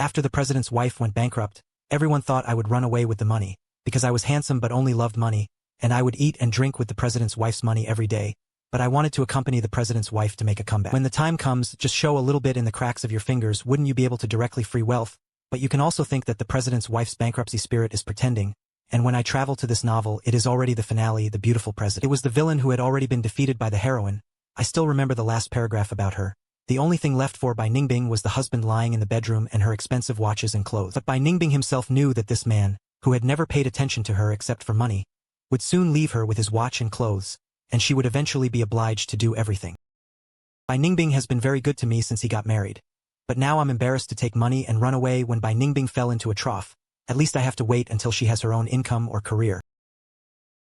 After the president's wife went bankrupt, everyone thought I would run away with the money, because I was handsome but only loved money, and I would eat and drink with the president's wife's money every day, but I wanted to accompany the president's wife to make a comeback. When the time comes, just show a little bit in the cracks of your fingers, wouldn't you be able to directly free wealth? But you can also think that the president's wife's bankruptcy spirit is pretending, and when I travel to this novel, it is already the finale, the beautiful president. It was the villain who had already been defeated by the heroine. I still remember the last paragraph about her. The only thing left for Bai Ningbing was the husband lying in the bedroom and her expensive watches and clothes. But Bai Ningbing himself knew that this man, who had never paid attention to her except for money, would soon leave her with his watch and clothes, and she would eventually be obliged to do everything. Bai Ningbing has been very good to me since he got married. But now I'm embarrassed to take money and run away when Bai Ningbing fell into a trough. At least I have to wait until she has her own income or career.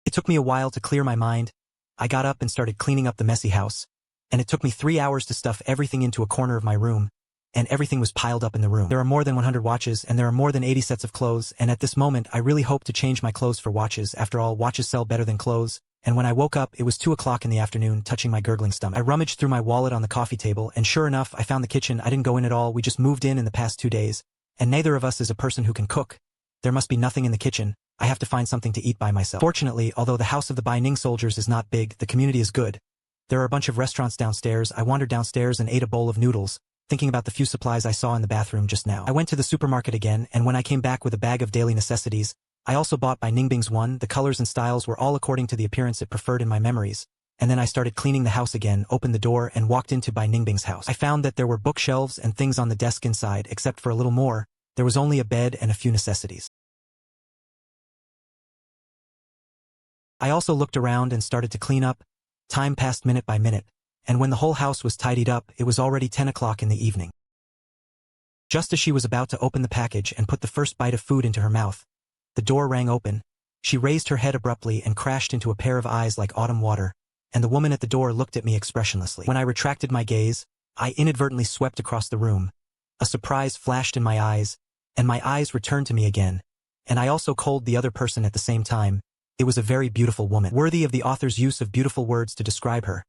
It took me a while to clear my mind. I got up and started cleaning up the messy house, and it took me 3 hours to stuff everything into a corner of my room, and everything was piled up in the room. There are more than 100 watches, and there are more than 80 sets of clothes, and at this moment I really hope to change my clothes for watches. After all, watches sell better than clothes, and when I woke up it was 2 o'clock in the afternoon, touching my gurgling stomach. I rummaged through my wallet on the coffee table, and sure enough I found the kitchen. I didn't go in at all, we just moved in the past 2 days, and neither of us is a person who can cook. There must be nothing in the kitchen. I have to find something to eat by myself. Fortunately, although the house of the Bai Ning soldiers is not big, the community is good. There are a bunch of restaurants downstairs. I wandered downstairs and ate a bowl of noodles, thinking about the few supplies I saw in the bathroom just now. I went to the supermarket again, and when I came back with a bag of daily necessities, I also bought Bai Ningbing's one. The colors and styles were all according to the appearance it preferred in my memories. And then I started cleaning the house again, opened the door, and walked into Bai Ningbing's house. I found that there were bookshelves and things on the desk inside, except for a little more. There was only a bed and a few necessities. I also looked around and started to clean up. Time passed minute by minute, and when the whole house was tidied up, it was already 10 o'clock in the evening. Just as she was about to open the package and put the first bite of food into her mouth, the door rang open. She raised her head abruptly and crashed into a pair of eyes like autumn water, and the woman at the door looked at me expressionlessly. When I retracted my gaze, I inadvertently swept across the room. A surprise flashed in my eyes, and my eyes returned to me again, and I also called the other person at the same time. It was a very beautiful woman, worthy of the author's use of beautiful words to describe her.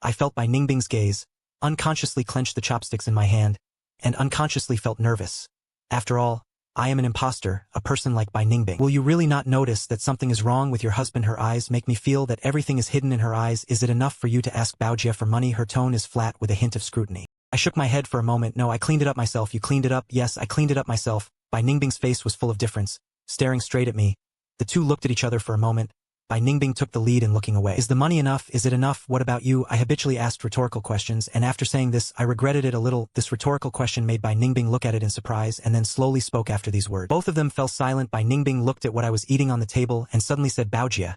I felt Bai Ningbing's gaze, unconsciously clenched the chopsticks in my hand, and unconsciously felt nervous. After all, I am an imposter, a person like Bai Ningbing. Will you really not notice that something is wrong with your husband? Her eyes make me feel that everything is hidden in her eyes. Is it enough for you to ask Baojia for money? Her tone is flat with a hint of scrutiny. I shook my head for a moment. No, I cleaned it up myself. You cleaned it up? Yes, I cleaned it up myself. Bai Ningbing's face was full of difference, staring straight at me. The two looked at each other for a moment. Bai Ningbing took the lead in looking away. Is the money enough? Is it enough? What about you? I habitually asked rhetorical questions, and after saying this, I regretted it a little. This rhetorical question made Bai Ningbing look at it in surprise and then slowly spoke after these words. Both of them fell silent. Bai Ningbing looked at what I was eating on the table and suddenly said, Baojia.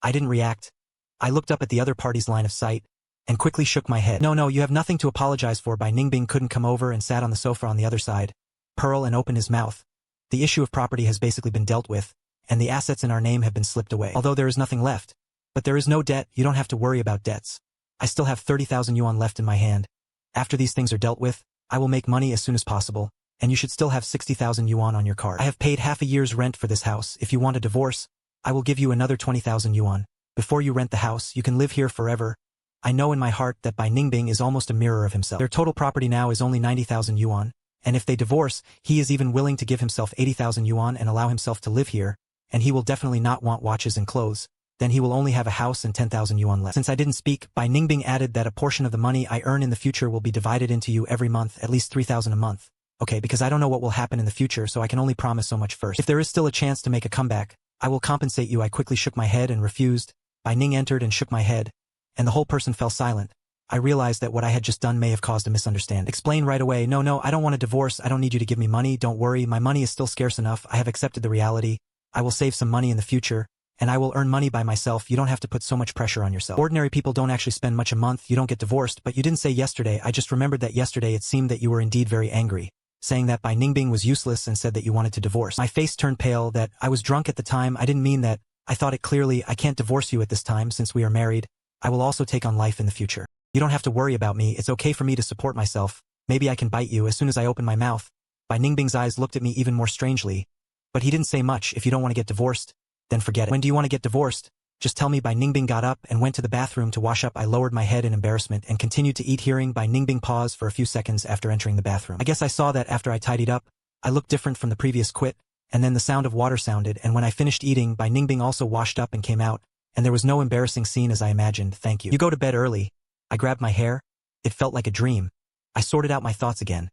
I didn't react. I looked up at the other party's line of sight and quickly shook my head. No, you have nothing to apologize for. Bai Ningbing couldn't come over and sat on the sofa on the other side, Pearl, and opened his mouth. The issue of property has basically been dealt with, and the assets in our name have been slipped away. Although there is nothing left. But there is no debt. You don't have to worry about debts. I still have 30,000 yuan left in my hand. After these things are dealt with, I will make money as soon as possible, and you should still have 60,000 yuan on your card. I have paid half a year's rent for this house. If you want a divorce, I will give you another 20,000 yuan. Before you rent the house, you can live here forever. I know in my heart that Bai Ningbing is almost a mirror of himself. Their total property now is only 90,000 yuan, and if they divorce, he is even willing to give himself 80,000 yuan and allow himself to live here, and he will definitely not want watches and clothes. Then he will only have a house and 10,000 yuan left. Since I didn't speak, Bai Ningbing added that a portion of the money I earn in the future will be divided into you every month, at least 3,000 a month. Okay, because I don't know what will happen in the future, so I can only promise so much first. If there is still a chance to make a comeback, I will compensate you. I quickly shook my head and refused. Bai Ning entered and shook my head, and the whole person fell silent. I realized that what I had just done may have caused a misunderstanding. Explain right away. No, I don't want a divorce. I don't need you to give me money. Don't worry, my money is still scarce enough. I have accepted the reality. I will save some money in the future, and I will earn money by myself. You don't have to put so much pressure on yourself. Ordinary people don't actually spend much a month. You don't get divorced, but you didn't say yesterday. I just remembered that yesterday it seemed that you were indeed very angry, saying that Bai Ningbing was useless and said that you wanted to divorce. My face turned pale. That I was drunk at the time. I didn't mean that. I thought it clearly. I can't divorce you at this time since we are married. I will also take on life in the future. You don't have to worry about me. It's okay for me to support myself. Maybe I can bite you. As soon as I open my mouth, Bai Ningbing's eyes looked at me even more strangely. But he didn't say much. If you don't want to get divorced, then forget it. When do you want to get divorced? Just tell me. Bai Ningbing got up and went to the bathroom to wash up. I lowered my head in embarrassment and continued to eat. Hearing Bai Ningbing pause for a few seconds after entering the bathroom. I guess I saw that after I tidied up, I looked different from the previous quit, and then the sound of water sounded, and when I finished eating, Ningbing also washed up and came out, and there was no embarrassing scene as I imagined, thank you. You go to bed early. I grabbed my hair. It felt like a dream. I sorted out my thoughts again.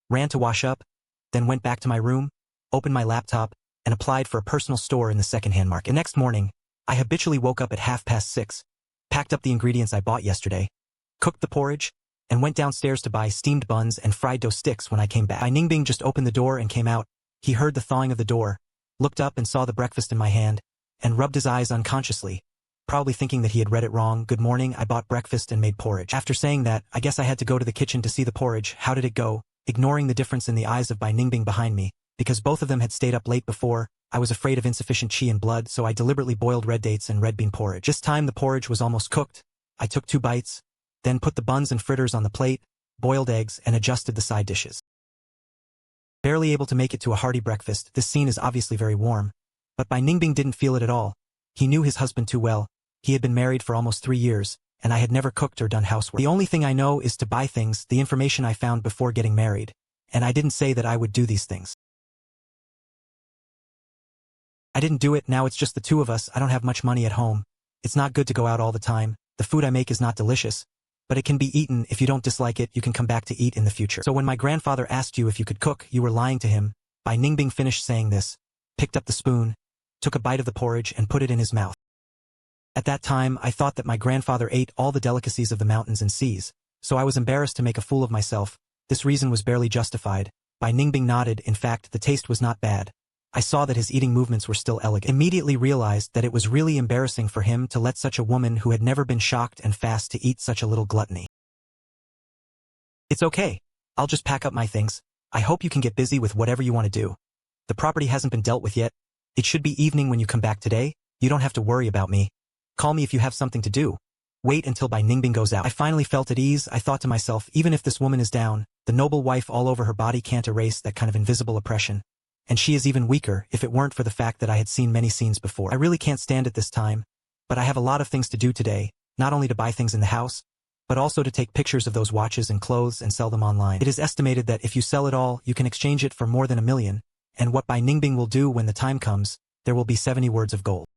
Ran to wash up, then went back to my room, opened my laptop, and applied for a personal store in the second-hand market. The next morning, I habitually woke up at 6:30, packed up the ingredients I bought yesterday, cooked the porridge, and went downstairs to buy steamed buns and fried dough sticks when I came back. Ningbing just opened the door and came out. He heard the thawing of the door, looked up and saw the breakfast in my hand, and rubbed his eyes unconsciously, probably thinking that he had read it wrong. Good morning, I bought breakfast and made porridge. After saying that, I guess I had to go to the kitchen to see the porridge. How did it go? Ignoring the difference in the eyes of Ningbing behind me, because both of them had stayed up late before, I was afraid of insufficient qi and blood, so I deliberately boiled red dates and red bean porridge. This time the porridge was almost cooked. I took 2 bites, then put the buns and fritters on the plate, boiled eggs, and adjusted the side dishes. Barely able to make it to a hearty breakfast, this scene is obviously very warm. But Ningbing didn't feel it at all. He knew his husband too well. He had been married for almost 3 years, and I had never cooked or done housework. The only thing I know is to buy things, the information I found before getting married, and I didn't say that I would do these things. I didn't do it, now it's just the 2 of us, I don't have much money at home. It's not good to go out all the time, the food I make is not delicious, but it can be eaten. If you don't dislike it, you can come back to eat in the future. So when my grandfather asked you if you could cook, you were lying to him. Ningbing finished saying this, picked up the spoon, took a bite of the porridge and put it in his mouth. At that time, I thought that my grandfather ate all the delicacies of the mountains and seas, so I was embarrassed to make a fool of myself. This reason was barely justified. Ningbing nodded, in fact, the taste was not bad. I saw that his eating movements were still elegant. Immediately realized that it was really embarrassing for him to let such a woman who had never been shocked and fast to eat such a little gluttony. It's okay. I'll just pack up my things. I hope you can get busy with whatever you want to do. The property hasn't been dealt with yet. It should be evening when you come back today. You don't have to worry about me. Call me if you have something to do. Wait until Ningbing goes out. I finally felt at ease. I thought to myself, even if this woman is down, the noble wife all over her body can't erase that kind of invisible oppression. And she is even weaker if it weren't for the fact that I had seen many scenes before. I really can't stand it this time, but I have a lot of things to do today, not only to buy things in the house, but also to take pictures of those watches and clothes and sell them online. It is estimated that if you sell it all, you can exchange it for more than $1 million, and what Ningbing will do when the time comes, there will be 70 words of gold.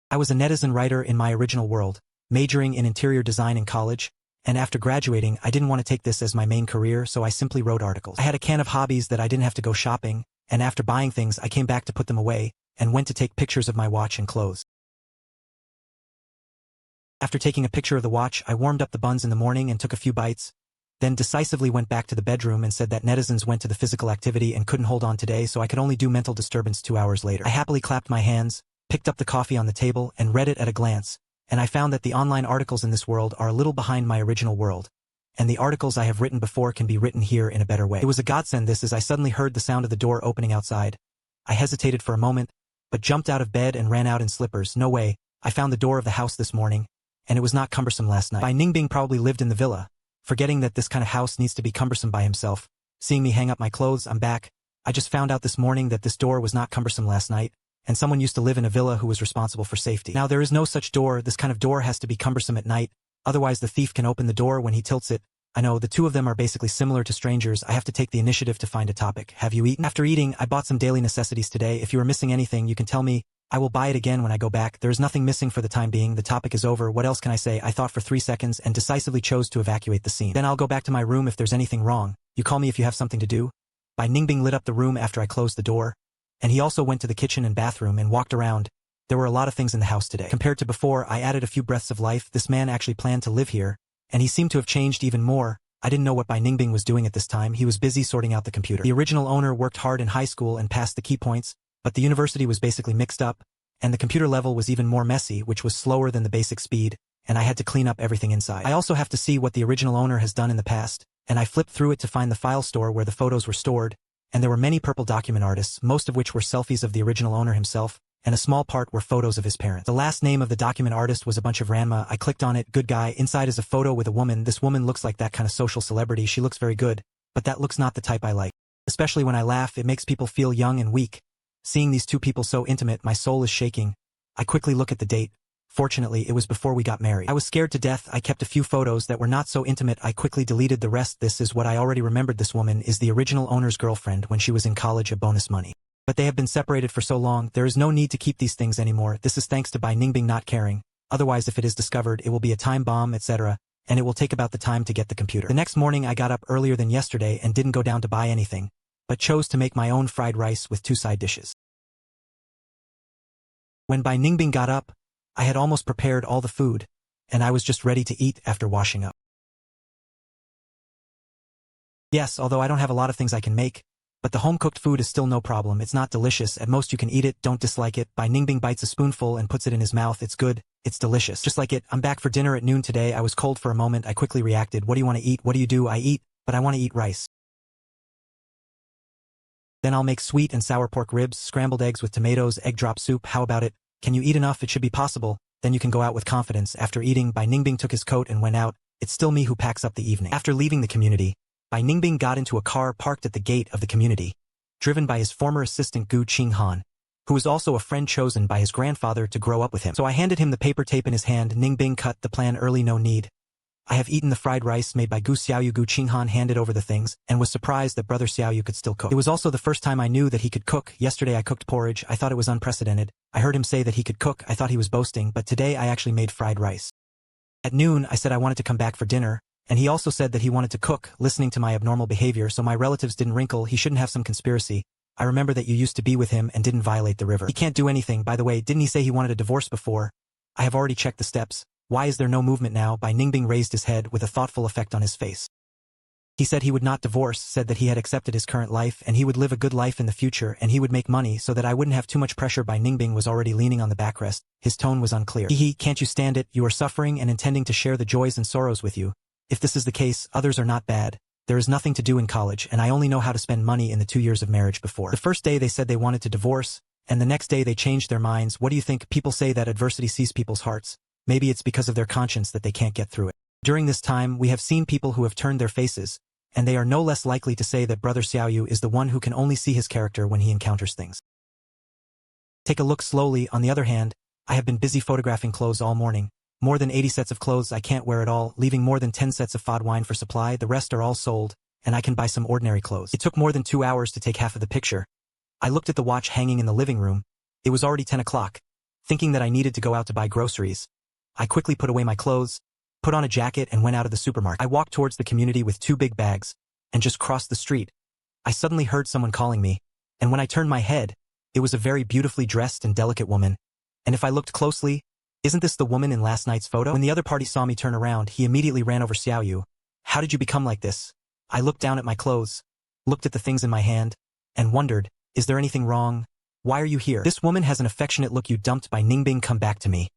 I was a netizen writer in my original world, majoring in interior design in college, and after graduating, I didn't want to take this as my main career, so I simply wrote articles. I had a can of hobbies that I didn't have to go shopping, and after buying things, I came back to put them away, and went to take pictures of my watch and clothes. After taking a picture of the watch, I warmed up the buns in the morning and took a few bites, then decisively went back to the bedroom and said that netizens went to the physical activity and couldn't hold on today, so I could only do mental disturbance 2 hours later. I happily clapped my hands, picked up the coffee on the table, and read it at a glance, and I found that the online articles in this world are a little behind my original world, and the articles I have written before can be written here in a better way. It was a godsend this as I suddenly heard the sound of the door opening outside. I hesitated for a moment, but jumped out of bed and ran out in slippers. No way, I found the door of the house this morning, and it was not cumbersome last night. Ningbing probably lived in the villa, forgetting that this kind of house needs to be cumbersome by himself. Seeing me hang up my clothes, I'm back. I just found out this morning that this door was not cumbersome last night, and someone used to live in a villa who was responsible for safety. Now there is no such door. This kind of door has to be cumbersome at night, otherwise the thief can open the door when he tilts it. I know, the 2 of them are basically similar to strangers. I have to take the initiative to find a topic. Have you eaten? After eating, I bought some daily necessities today. If you are missing anything, you can tell me. I will buy it again when I go back. There is nothing missing for the time being. The topic is over. What else can I say? I thought for 3 seconds and decisively chose to evacuate the scene. Then I'll go back to my room if there's anything wrong. You call me if you have something to do. Ningbing lit up the room after I closed the door, and he also went to the kitchen and bathroom and walked around. There were a lot of things in the house today. Compared to before, I added a few breaths of life. This man actually planned to live here, and he seemed to have changed even more. I didn't know what Ningbing was doing at this time. He was busy sorting out the computer. The original owner worked hard in high school and passed the key points, but the university was basically mixed up, and the computer level was even more messy, which was slower than the basic speed, and I had to clean up everything inside. I also have to see what the original owner has done in the past, and I flipped through it to find the file store where the photos were stored, and there were many purple document artists, most of which were selfies of the original owner himself, and a small part were photos of his parents. The last name of the document artist was a bunch of Ranma. I clicked on it. Good guy. Inside is a photo with a woman. This woman looks like that kind of social celebrity. She looks very good, but that looks not the type I like. Especially when I laugh, it makes people feel young and weak. Seeing these 2 people so intimate, my soul is shaking. I quickly look at the date. Fortunately, it was before we got married. I was scared to death. I kept a few photos that were not so intimate. I quickly deleted the rest. This is what I already remembered. This woman is the original owner's girlfriend when she was in college, a bonus money. But they have been separated for so long, there is no need to keep these things anymore. This is thanks to by Ningbing not caring. Otherwise, if it is discovered, it will be a time bomb, etc., and it will take about the time to get the computer. The next morning I got up earlier than yesterday and didn't go down to buy anything, but chose to make my own fried rice with 2 side dishes. When Bai Ningbing got up, I had almost prepared all the food, and I was just ready to eat after washing up. Yes, although I don't have a lot of things I can make, but the home-cooked food is still no problem. It's not delicious. At most you can eat it, don't dislike it. Bai Ningbing bites a spoonful and puts it in his mouth. It's good. It's delicious. Just like it. I'm back for dinner at noon today. I was cold for a moment. I quickly reacted. What do you want to eat? What do you do? I eat, but I want to eat rice. Then I'll make sweet and sour pork ribs, scrambled eggs with tomatoes, egg drop soup. How about it? Can you eat enough? It should be possible. Then you can go out with confidence. After eating, Bai Ningbing took his coat and went out. It's still me who packs up the evening. After leaving the community, Bai Ningbing got into a car parked at the gate of the community, driven by his former assistant Gu Qinghan, who was also a friend chosen by his grandfather to grow up with him. So I handed him the paper tape in his hand. Ningbing cut the plan early. No need. I have eaten the fried rice made by Gu Xiaoyu. Gu Qinghan handed over the things, and was surprised that brother Xiaoyu could still cook. It was also the first time I knew that he could cook. Yesterday I cooked porridge. I thought it was unprecedented. I heard him say that he could cook. I thought he was boasting, but today I actually made fried rice. At noon, I said I wanted to come back for dinner, and he also said that he wanted to cook, listening to my abnormal behavior so my relatives didn't wrinkle. He shouldn't have some conspiracy. I remember that you used to be with him and didn't violate the river. He can't do anything. By the way, didn't he say he wanted a divorce before? I have already checked the steps. Why is there no movement now? Bai Ningbing raised his head with a thoughtful effect on his face. He said he would not divorce, said that he had accepted his current life and he would live a good life in the future and he would make money so that I wouldn't have too much pressure. Bai Ningbing was already leaning on the backrest. His tone was unclear. Hee, can't you stand it? You are suffering and intending to share the joys and sorrows with you. If this is the case, others are not bad. There is nothing to do in college and I only know how to spend money in the 2 years of marriage before. The first day they said they wanted to divorce, and the next day they changed their minds. What do you think? People say that adversity sees people's hearts. Maybe it's because of their conscience that they can't get through it. During this time, we have seen people who have turned their faces, and they are no less likely to say that brother Xiaoyu is the one who can only see his character when he encounters things. Take a look slowly. On the other hand, I have been busy photographing clothes all morning. More than 80 sets of clothes. I can't wear it all, leaving more than 10 sets of fod wine for supply. The rest are all sold, and I can buy some ordinary clothes. It took more than 2 hours to take half of the picture. I looked at the watch hanging in the living room. It was already 10 o'clock. Thinking that I needed to go out to buy groceries, I quickly put away my clothes, put on a jacket and went out of the supermarket. I walked towards the community with 2 big bags, and just crossed the street. I suddenly heard someone calling me, and when I turned my head, it was a very beautifully dressed and delicate woman. And if I looked closely, isn't this the woman in last night's photo? When the other party saw me turn around, he immediately ran over. Xiaoyu, how did you become like this? I looked down at my clothes, looked at the things in my hand, and wondered, is there anything wrong? Why are you here? This woman has an affectionate look. You dumped by Ningbing. Come back to me.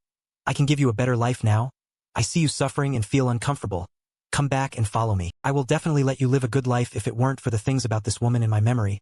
I can give you a better life now. I see you suffering and feel uncomfortable. Come back and follow me. I will definitely let you live a good life. If it weren't for the things about this woman in my memory,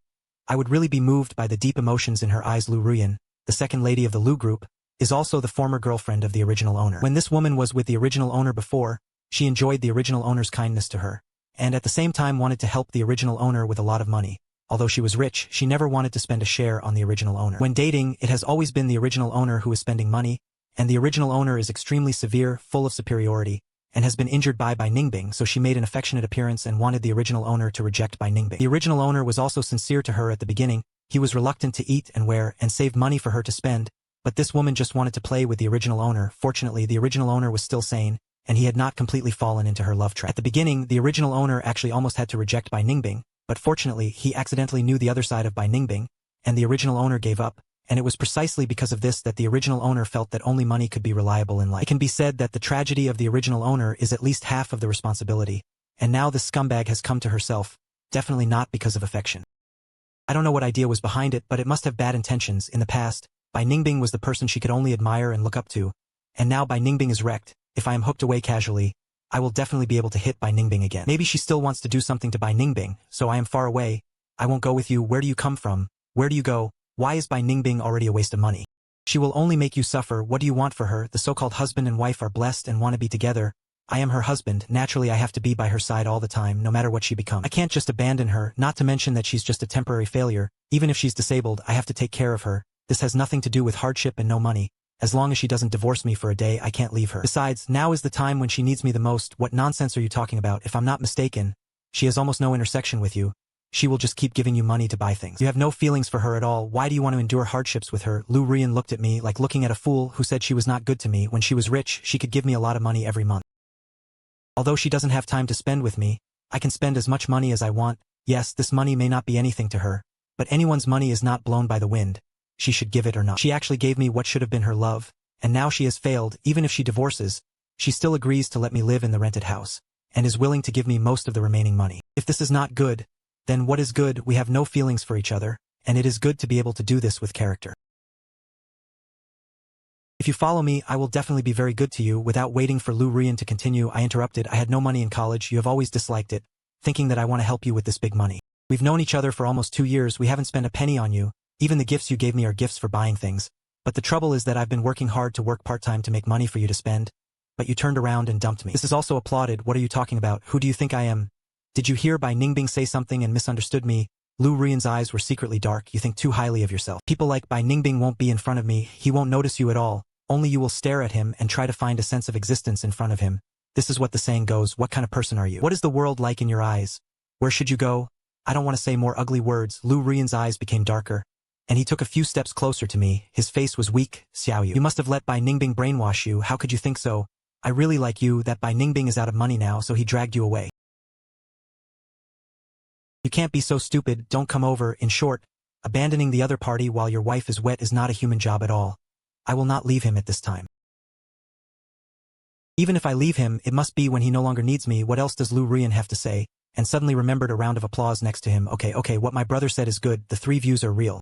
I would really be moved by the deep emotions in her eyes. Lu Ruyan, the second lady of the Lu group, is also the former girlfriend of the original owner. When this woman was with the original owner before, she enjoyed the original owner's kindness to her, and at the same time wanted to help the original owner with a lot of money. Although she was rich, she never wanted to spend a share on the original owner. When dating, it has always been the original owner who is spending money, and the original owner is extremely severe, full of superiority, and has been injured by Ningbing, so she made an affectionate appearance and wanted the original owner to reject Ningbing. The original owner was also sincere to her at the beginning. He was reluctant to eat and wear and saved money for her to spend, but this woman just wanted to play with the original owner. Fortunately, the original owner was still sane, and he had not completely fallen into her love trap. At the beginning, the original owner actually almost had to reject Ningbing, but fortunately, he accidentally knew the other side of Ningbing, and the original owner gave up. And it was precisely because of this that the original owner felt that only money could be reliable in life. It can be said that the tragedy of the original owner is at least half of the responsibility, and now this scumbag has come to herself, definitely not because of affection. I don't know what idea was behind it, but it must have bad intentions. In the past, Ningbing was the person she could only admire and look up to, and now Ningbing is wrecked. If I am hooked away casually, I will definitely be able to hit Ningbing again. Maybe she still wants to do something to Ningbing, so I am far away. I won't go with you. Where do you come from? Where do you go? Why is Ningbing already a waste of money? She will only make you suffer. What do you want for her? The so-called husband and wife are blessed and want to be together. I am her husband. Naturally, I have to be by her side all the time, no matter what she becomes. I can't just abandon her, not to mention that she's just a temporary failure. Even if she's disabled, I have to take care of her. This has nothing to do with hardship and no money, As long as she doesn't divorce me for a day, I can't leave her. Besides, now is the time when she needs me the most. What nonsense are you talking about? If I'm not mistaken, she has almost no intersection with you. She will just keep giving you money to buy things. You have no feelings for her at all. Why do you want to endure hardships with her? Lu Rian looked at me like looking at a fool who said she was not good to me. When she was rich, she could give me a lot of money every month. Although she doesn't have time to spend with me, I can spend as much money as I want. Yes, this money may not be anything to her, but anyone's money is not blown by the wind. She should give it or not. She actually gave me what should have been her love, and now she has failed. Even if she divorces, she still agrees to let me live in the rented house, and is willing to give me most of the remaining money. If this is not good, then what is good? We have no feelings for each other, and it is good to be able to do this with character. If you follow me, I will definitely be very good to you. Without waiting for Lu Rian to continue, I interrupted. I had no money in college. You have always disliked it, thinking that I want to help you with this big money. We've known each other for almost 2 years. We haven't spent a penny on you. Even the gifts you gave me are gifts for buying things. But the trouble is that I've been working hard to work part-time to make money for you to spend. But you turned around and dumped me. This is also applauded. What are you talking about? Who do you think I am? Did you hear Bai Ningbing say something and misunderstood me? Lu Rian's eyes were secretly dark. You think too highly of yourself. People like Bai Ningbing won't be in front of me. He won't notice you at all. Only you will stare at him and try to find a sense of existence in front of him. This is what the saying goes. What kind of person are you? What is the world like in your eyes? Where should you go? I don't want to say more ugly words. Lu Rian's eyes became darker, and he took a few steps closer to me. His face was weak. Xiaoyu. You must have let Bai Ningbing brainwash you. How could you think so? I really like you. That Bai Ningbing is out of money now, so he dragged you away. You can't be so stupid. Don't come over. In short, abandoning the other party while your wife is wet is not a human job at all. I will not leave him at this time. Even if I leave him, it must be when he no longer needs me. What else does Lu Rian have to say? And suddenly remembered a round of applause next to him. Okay, what my brother said is good. The 3 views are real.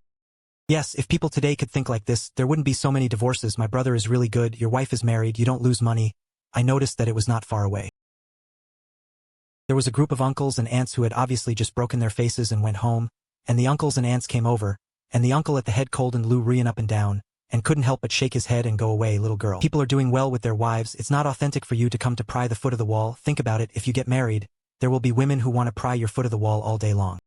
Yes, if people today could think like this, there wouldn't be so many divorces. My brother is really good. Your wife is married. You don't lose money. I noticed that it was not far away. There was a group of uncles and aunts who had obviously just broken their faces and went home, and the uncles and aunts came over, and the uncle at the head colded Lu Rian up and down, and couldn't help but shake his head and go away. Little girl. People are doing well with their wives. It's not authentic for you to come to pry the foot of the wall. Think about it. If you get married, there will be women who want to pry your foot of the wall all day long.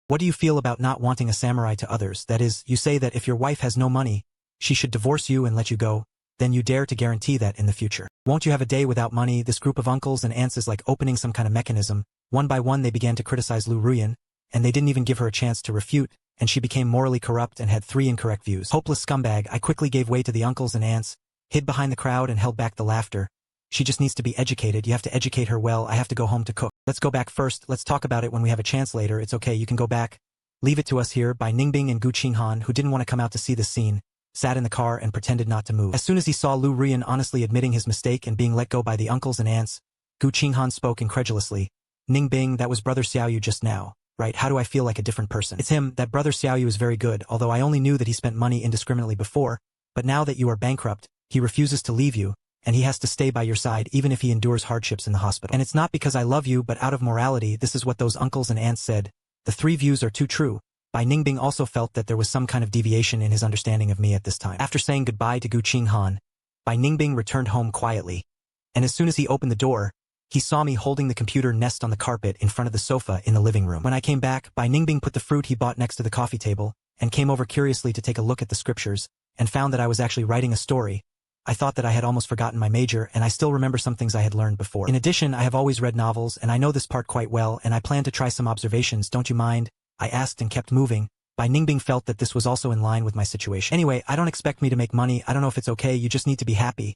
What do you feel about not wanting a samurai to others? That is, you say that if your wife has no money, she should divorce you and let you go. Then you dare to guarantee that in the future. Won't you have a day without money? This group of uncles and aunts is like opening some kind of mechanism. One by one they began to criticize Lu Rian, and they didn't even give her a chance to refute, and she became morally corrupt and had 3 incorrect views. Hopeless scumbag. I quickly gave way to the uncles and aunts, hid behind the crowd and held back the laughter. She just needs to be educated. You have to educate her well. I have to go home to cook. Let's go back first. Let's talk about it when we have a chance later. It's okay, you can go back. Leave it to us here. By Ningbing and Gu Qinghan, who didn't want to come out to see this scene, sat in the car and pretended not to move. As soon as he saw Lu Rian honestly admitting his mistake and being let go by the uncles and aunts, Gu Qinghan spoke incredulously. Ningbing, that was brother Xiaoyu just now, right? How do I feel like a different person? It's him. That brother Xiaoyu is very good, although I only knew that he spent money indiscriminately before, but now that you are bankrupt, he refuses to leave you, and he has to stay by your side even if he endures hardships in the hospital. And it's not because I love you, but out of morality. This is what those uncles and aunts said. The 3 views are too true. Bai Ningbing also felt that there was some kind of deviation in his understanding of me at this time. After saying goodbye to Gu Qinghan, Bai Ningbing returned home quietly, and as soon as he opened the door, he saw me holding the computer nest on the carpet in front of the sofa in the living room. When I came back, Bai Ningbing put the fruit he bought next to the coffee table, and came over curiously to take a look at the scriptures, and found that I was actually writing a story. I thought that I had almost forgotten my major, and I still remember some things I had learned before. In addition, I have always read novels, and I know this part quite well, and I plan to try some observations. Don't you mind? I asked and kept moving. Bai Ningbing felt that this was also in line with my situation. Anyway, I don't expect me to make money. I don't know if it's okay. You just need to be happy.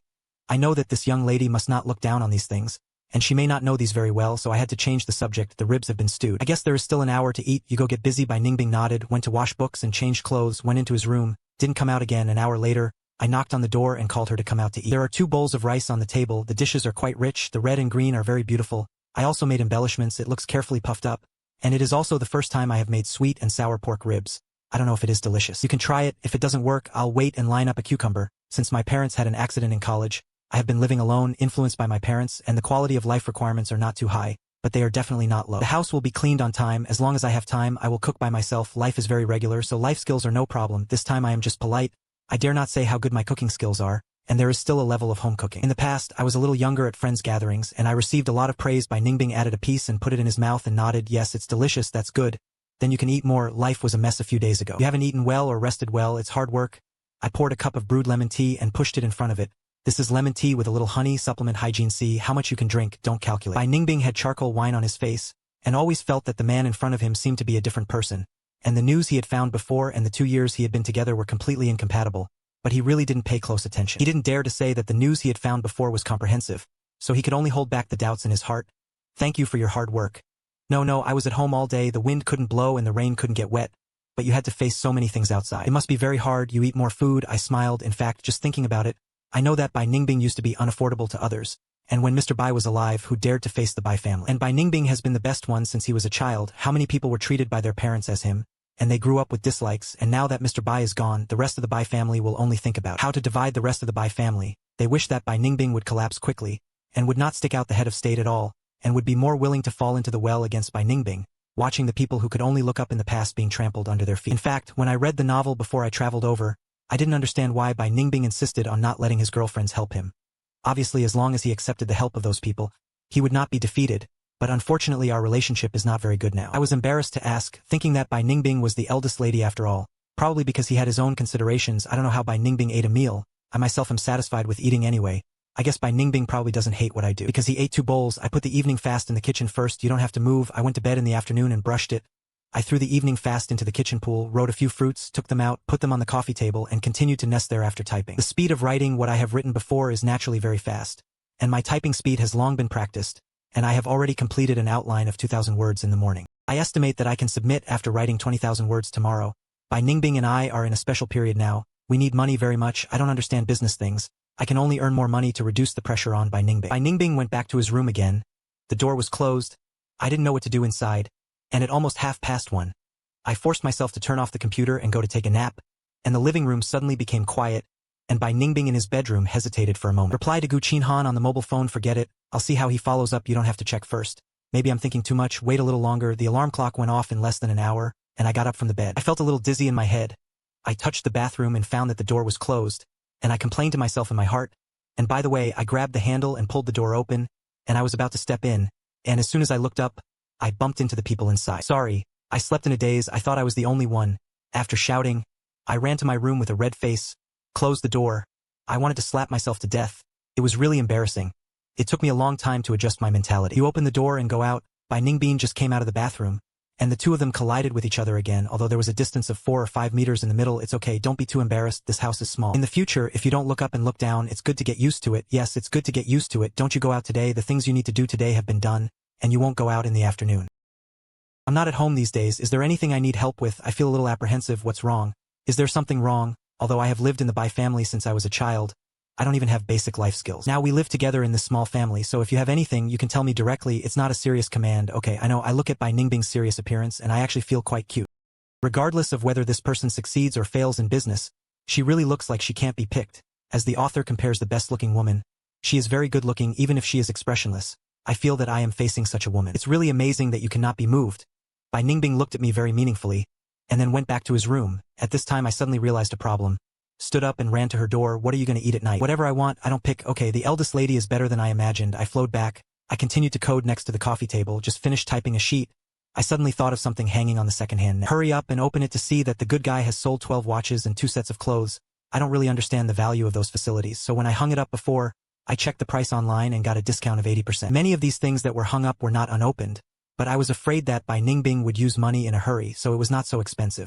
I know that this young lady must not look down on these things, and she may not know these very well, so I had to change the subject. The ribs have been stewed. I guess there is still an hour to eat. You go get busy. Bai Ningbing nodded, went to wash books and changed clothes, went into his room, didn't come out again. An hour later, I knocked on the door and called her to come out to eat. There are 2 bowls of rice on the table. The dishes are quite rich. The red and green are very beautiful. I also made embellishments. It looks carefully puffed up, and it is also the first time I have made sweet and sour pork ribs. I don't know if it is delicious. You can try it. If it doesn't work, I'll wait and line up a cucumber. Since my parents had an accident in college, I have been living alone, influenced by my parents, and the quality of life requirements are not too high, but they are definitely not low. The house will be cleaned on time. As long as I have time, I will cook by myself. Life is very regular, so life skills are no problem. This time I am just polite. I dare not say how good my cooking skills are, and there is still a level of home cooking. In the past, I was a little younger at friends' gatherings, and I received a lot of praise. By Ningbing added a piece and put it in his mouth and nodded. Yes, it's delicious. That's good. Then you can eat more. Life was a mess a few days ago. You haven't eaten well or rested well. It's hard work. I poured a cup of brewed lemon tea and pushed it in front of it. This is lemon tea with a little honey, supplement hygiene. See how much you can drink, don't calculate. Bai Ningbing had charcoal wine on his face, and always felt that the man in front of him seemed to be a different person, and the news he had found before and the 2 years he had been together were completely incompatible, but he really didn't pay close attention. He didn't dare to say that the news he had found before was comprehensive, so he could only hold back the doubts in his heart. Thank you for your hard work. No, I was at home all day, the wind couldn't blow and the rain couldn't get wet, but you had to face so many things outside. It must be very hard, you eat more food, I smiled. In fact, just thinking about it, I know that Bai Ningbing used to be unaffordable to others, and when Mr. Bai was alive, who dared to face the Bai family? And Bai Ningbing has been the best one since he was a child. How many people were treated by their parents as him, and they grew up with dislikes, and now that Mr. Bai is gone, the rest of the Bai family will only think about how to divide the rest of the Bai family. They wish that Bai Ningbing would collapse quickly, and would not stick out the head of state at all, and would be more willing to fall into the well against Bai Ningbing, watching the people who could only look up in the past being trampled under their feet. In fact, when I read the novel before I traveled over, I didn't understand why Bai Ningbing insisted on not letting his girlfriends help him. Obviously, as long as he accepted the help of those people, he would not be defeated, but unfortunately our relationship is not very good now. I was embarrassed to ask, thinking that Bai Ningbing was the eldest lady after all, probably because he had his own considerations. I don't know how Bai Ningbing ate a meal, I myself am satisfied with eating anyway. I guess Bai Ningbing probably doesn't hate what I do. Because he ate 2 bowls, I put the evening fast in the kitchen first. You don't have to move. I went to bed in the afternoon and brushed it. I threw the evening fast into the kitchen pool, wrote a few fruits, took them out, put them on the coffee table, and continued to nest there after typing. The speed of writing what I have written before is naturally very fast, and my typing speed has long been practiced, and I have already completed an outline of 2,000 words in the morning. I estimate that I can submit after writing 20,000 words tomorrow. Bai Ningbing and I are in a special period now. We need money very much. I don't understand business things. I can only earn more money to reduce the pressure on Bai Ningbing. Bai Ningbing went back to his room again. The door was closed. I didn't know what to do inside, and at almost 1:30, I forced myself to turn off the computer and go to take a nap, and the living room suddenly became quiet, and Bai Ningbing in his bedroom hesitated for a moment. Reply to Gu Qinhan on the mobile phone, forget it, I'll see how he follows up, you don't have to check first. Maybe I'm thinking too much, wait a little longer. The alarm clock went off in less than an hour, and I got up from the bed. I felt a little dizzy in my head. I touched the bathroom and found that the door was closed, and I complained to myself in my heart, and by the way, I grabbed the handle and pulled the door open, and I was about to step in, and as soon as I looked up, I bumped into the people inside. Sorry. I slept in a daze, I thought I was the only one. After shouting, I ran to my room with a red face, closed the door. I wanted to slap myself to death. It was really embarrassing. It took me a long time to adjust my mentality. You open the door and go out. Bai Ningbing just came out of the bathroom, and the two of them collided with each other again. Although there was a distance of 4 or 5 meters in the middle, it's okay, don't be too embarrassed, this house is small. In the future, if you don't look up and look down, it's good to get used to it. Yes, it's good to get used to it. Don't you go out today, the things you need to do today have been done, and you won't go out in the afternoon. I'm not at home these days. Is there anything I need help with? I feel a little apprehensive. What's wrong? Is there something wrong? Although I have lived in the Bai family since I was a child, I don't even have basic life skills. Now we live together in this small family, so if you have anything, you can tell me directly. It's not a serious command. Okay, I know. I look at Bai Ningbing's serious appearance and I actually feel quite cute. Regardless of whether this person succeeds or fails in business, she really looks like she can't be picked. As the author compares the best-looking woman, she is very good-looking even if she is expressionless. I feel that I am facing such a woman. It's really amazing that you cannot be moved. Bai Ningbing looked at me very meaningfully, and then went back to his room. At this time I suddenly realized a problem. Stood up and ran to her door. What are you going to eat at night? Whatever I want, I don't pick. Okay, the eldest lady is better than I imagined. I flowed back. I continued to code next to the coffee table, just finished typing a sheet. I suddenly thought of something hanging on the second-hand net. Hurry up and open it to see that the good guy has sold 12 watches and 2 sets of clothes. I don't really understand the value of those facilities, so when I hung it up before, I checked the price online and got a discount of 80%. Many of these things that were hung up were not unopened, but I was afraid that Bai Ningbing would use money in a hurry, so it was not so expensive.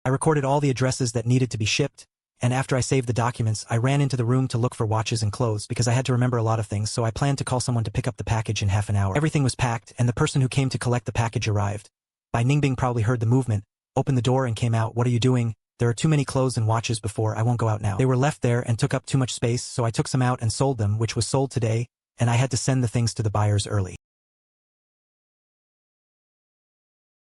I recorded all the addresses that needed to be shipped, and after I saved the documents, I ran into the room to look for watches and clothes because I had to remember a lot of things, so I planned to call someone to pick up the package in half an hour. Everything was packed, and the person who came to collect the package arrived. Bai Ningbing probably heard the movement, opened the door and came out. What are you doing? There are too many clothes and watches before, I won't go out now. They were left there and took up too much space, so I took some out and sold them, which was sold today, and I had to send the things to the buyers early.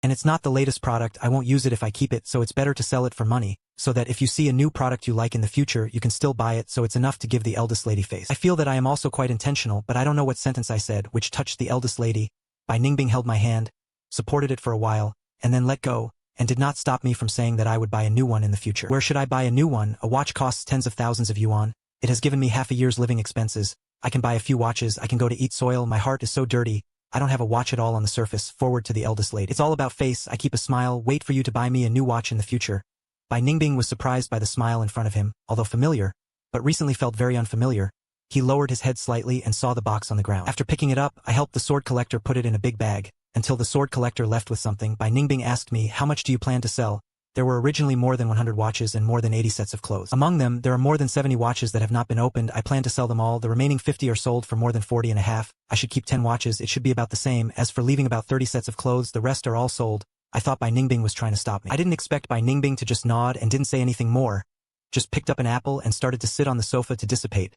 And it's not the latest product, I won't use it if I keep it, so it's better to sell it for money, so that if you see a new product you like in the future, you can still buy it, so it's enough to give the eldest lady face. I feel that I am also quite intentional, but I don't know what sentence I said, which touched the eldest lady. Bai Ningbing held my hand, supported it for a while, and then let go, and did not stop me from saying that I would buy a new one in the future. Where should I buy a new one? A watch costs tens of thousands of yuan. It has given me half a year's living expenses. I can buy a few watches, I can go to eat soil, my heart is so dirty. I don't have a watch at all on the surface. Forward to the eldest lady. It's all about face, I keep a smile, wait for you to buy me a new watch in the future. Bai Ningbing was surprised by the smile in front of him, although familiar, but recently felt very unfamiliar. He lowered his head slightly and saw the box on the ground. After picking it up, I helped the sword collector put it in a big bag, until the sword collector left with something. Bai Ningbing asked me, how much do you plan to sell? There were originally more than 100 watches and more than 80 sets of clothes. Among them, there are more than 70 watches that have not been opened. I plan to sell them all. The remaining 50 are sold for more than 40 and a half. I should keep 10 watches. It should be about the same. As for leaving about 30 sets of clothes, the rest are all sold. I thought Bai Ningbing was trying to stop me. I didn't expect Bai Ningbing to just nod and didn't say anything more. Just picked up an apple and started to sit on the sofa to dissipate.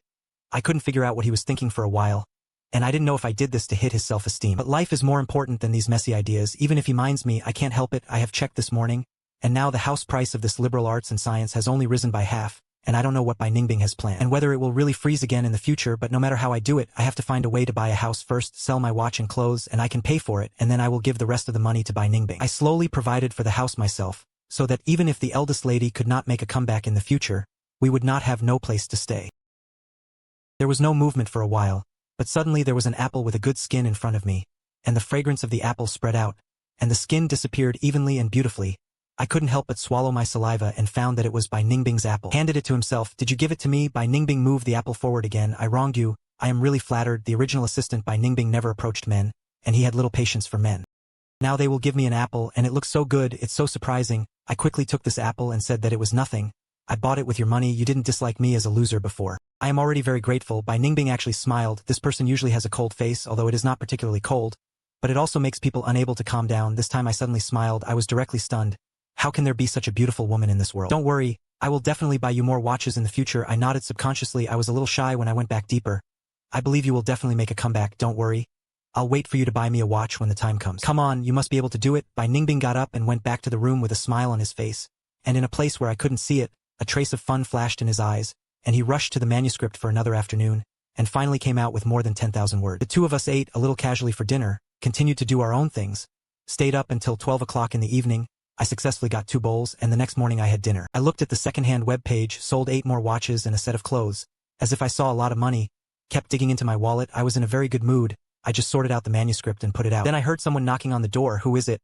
I couldn't figure out what he was thinking for a while, and I didn't know if I did this to hit his self-esteem. But life is more important than these messy ideas. Even if he minds me, I can't help it. I have checked this morning, and now the house price of this liberal arts and science has only risen by half, and I don't know what Bai Ningbing has planned, and whether it will really freeze again in the future. But no matter how I do it, I have to find a way to buy a house first, sell my watch and clothes, and I can pay for it, and then I will give the rest of the money to Bai Ningbing. I slowly provided for the house myself, so that even if the eldest lady could not make a comeback in the future, we would not have no place to stay. There was no movement for a while, but suddenly there was an apple with a good skin in front of me, and the fragrance of the apple spread out, and the skin disappeared evenly and beautifully. I couldn't help but swallow my saliva and found that it was Bai Ningbing's apple. Handed it to himself. Did you give it to me? Bai Ningbing moved the apple forward again. I wronged you. I am really flattered. The original assistant Bai Ningbing never approached men, and he had little patience for men. Now they will give me an apple, and it looks so good. It's so surprising. I quickly took this apple and said that it was nothing. I bought it with your money. You didn't dislike me as a loser before. I am already very grateful. Bai Ningbing actually smiled. This person usually has a cold face, although it is not particularly cold, but it also makes people unable to calm down. This time I suddenly smiled. I was directly stunned. How can there be such a beautiful woman in this world? Don't worry, I will definitely buy you more watches in the future. I nodded subconsciously. I was a little shy when I went back deeper. I believe you will definitely make a comeback. Don't worry. I'll wait for you to buy me a watch when the time comes. Come on, you must be able to do it. Bai Ningbing got up and went back to the room with a smile on his face, and in a place where I couldn't see it, a trace of fun flashed in his eyes, and he rushed to the manuscript for another afternoon, and finally came out with more than 10,000 words. The two of us ate a little casually for dinner, continued to do our own things, stayed up until 12 o'clock in the evening. I successfully got 2 bowls, and the next morning I had dinner. I looked at the second-hand web page, sold 8 more watches and a set of clothes, as if I saw a lot of money, kept digging into my wallet. I was in a very good mood. I just sorted out the manuscript and put it out. Then I heard someone knocking on the door. Who is it?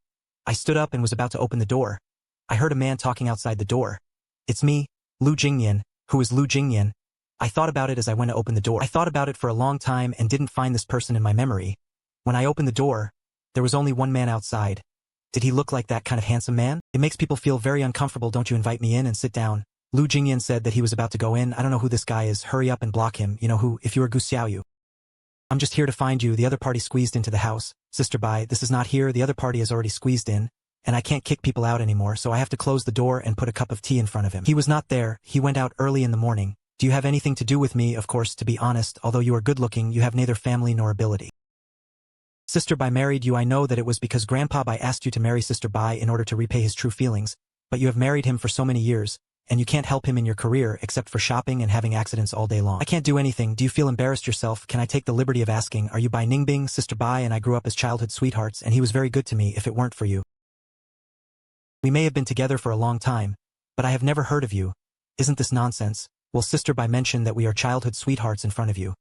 I stood up and was about to open the door. I heard a man talking outside the door. It's me, Lu Jingyan. Who is Lu Jingyan? I thought about it as I went to open the door. I thought about it for a long time and didn't find this person in my memory. When I opened the door, there was only one man outside. Did he look like that kind of handsome man? It makes people feel very uncomfortable. Don't you invite me in and sit down? Lu Jingyan said that he was about to go in. I don't know who this guy is. Hurry up and block him. You know who, if you are Gu Xiaoyu. I'm just here to find you. The other party squeezed into the house. Sister Bai, this is not here. The other party has already squeezed in, and I can't kick people out anymore, so I have to close the door and put a cup of tea in front of him. He was not there. He went out early in the morning. Do you have anything to do with me? Of course, to be honest, although you are good-looking, you have neither family nor ability. Sister Bai married you. I know that it was because Grandpa Bai asked you to marry Sister Bai in order to repay his true feelings, but you have married him for so many years, and you can't help him in your career except for shopping and having accidents all day long. I can't do anything. Do you feel embarrassed yourself? Can I take the liberty of asking, are you Bai Ningbing? Sister Bai and I grew up as childhood sweethearts, and he was very good to me if it weren't for you. We may have been together for a long time, but I have never heard of you. Isn't this nonsense? Well, Sister Bai mentioned that we are childhood sweethearts in front of you.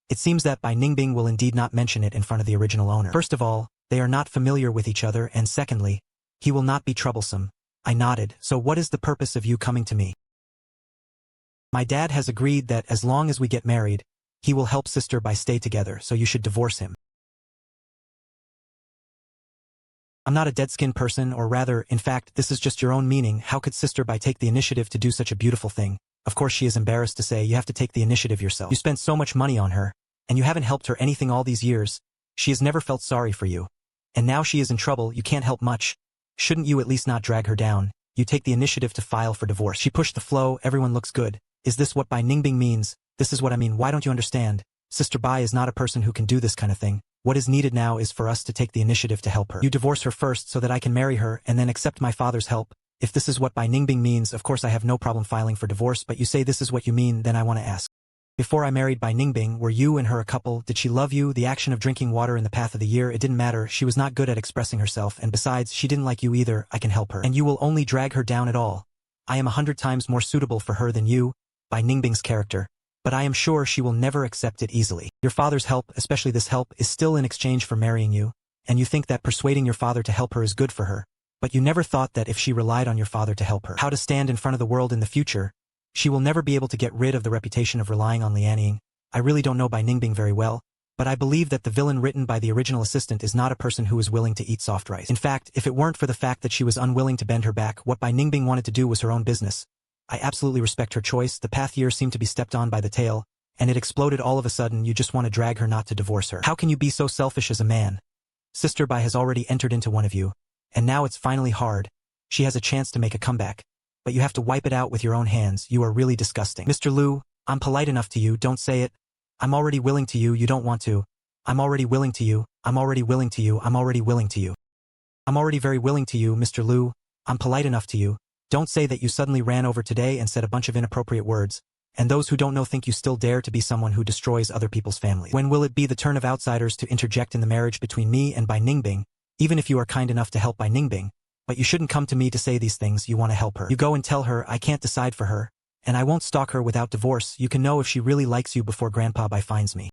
It seems that Bai Ningbing will indeed not mention it in front of the original owner. First of all, they are not familiar with each other, and secondly, he will not be troublesome. I nodded. So what is the purpose of you coming to me? My dad has agreed that as long as we get married, he will help Sister Bai stay together, so you should divorce him. I'm not a dead-skinned person, or rather, in fact, this is just your own meaning. How could Sister Bai take the initiative to do such a beautiful thing? Of course she is embarrassed to say you have to take the initiative yourself. You spent so much money on her, and you haven't helped her anything all these years. She has never felt sorry for you. And now she is in trouble, you can't help much. Shouldn't you at least not drag her down? You take the initiative to file for divorce. She pushed the flow. Everyone looks good. Is this what Bai Ningbing means? This is what I mean. Why don't you understand? Sister Bai is not a person who can do this kind of thing. What is needed now is for us to take the initiative to help her. You divorce her first so that I can marry her and then accept my father's help. If this is what Bai Ningbing means, of course I have no problem filing for divorce, but you say this is what you mean, then I want to ask. Before I married Bai Ningbing, were you and her a couple? Did she love you? The action of drinking water in the path of the year, it didn't matter. She was not good at expressing herself, and besides, she didn't like you either. I can help her. And you will only drag her down at all. I am 100 times more suitable for her than you, Bai Ningbing's character. But I am sure she will never accept it easily. Your father's help, especially this help, is still in exchange for marrying you, and you think that persuading your father to help her is good for her. But you never thought that if she relied on your father to help her how to stand in front of the world in the future, she will never be able to get rid of the reputation of relying on Lianing. I really don't know Bai Ningbing very well, but I believe that the villain written by the original assistant is not a person who is willing to eat soft rice. In fact, if it weren't for the fact that she was unwilling to bend her back, what Bai Ningbing wanted to do was her own business. I absolutely respect her choice. The path here seemed to be stepped on by the tail, and it exploded all of a sudden. You just want to drag her, not to divorce her. How can you be so selfish as a man? Sister Bai has already entered into one of you, and now it's finally hard. She has a chance to make a comeback, but you have to wipe it out with your own hands. You are really disgusting. Mr. Liu, I'm polite enough to you, don't say it. I'm already willing to you, you don't want to. I'm already willing to you, I'm already willing to you, I'm already willing to you. I'm already very willing to you, Mr. Liu. I'm polite enough to you. Don't say that you suddenly ran over today and said a bunch of inappropriate words, and those who don't know think you still dare to be someone who destroys other people's families. When will it be the turn of outsiders to interject in the marriage between me and Bai Ningbing, even if you are kind enough to help Bai Ningbing? But you shouldn't come to me to say these things. You want to help her. You go and tell her I can't decide for her, and I won't stalk her without divorce. You can know if she really likes you before Grandpa Bai finds me.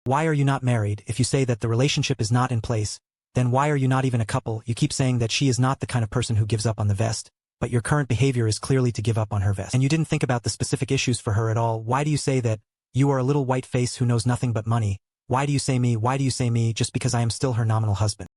Why are you not married? If you say that the relationship is not in place, then why are you not even a couple? You keep saying that she is not the kind of person who gives up on the vest, but your current behavior is clearly to give up on her vest. And you didn't think about the specific issues for her at all. Why do you say that you are a little white face who knows nothing but money? Why do you say me? Why do you say me just because I am still her nominal husband?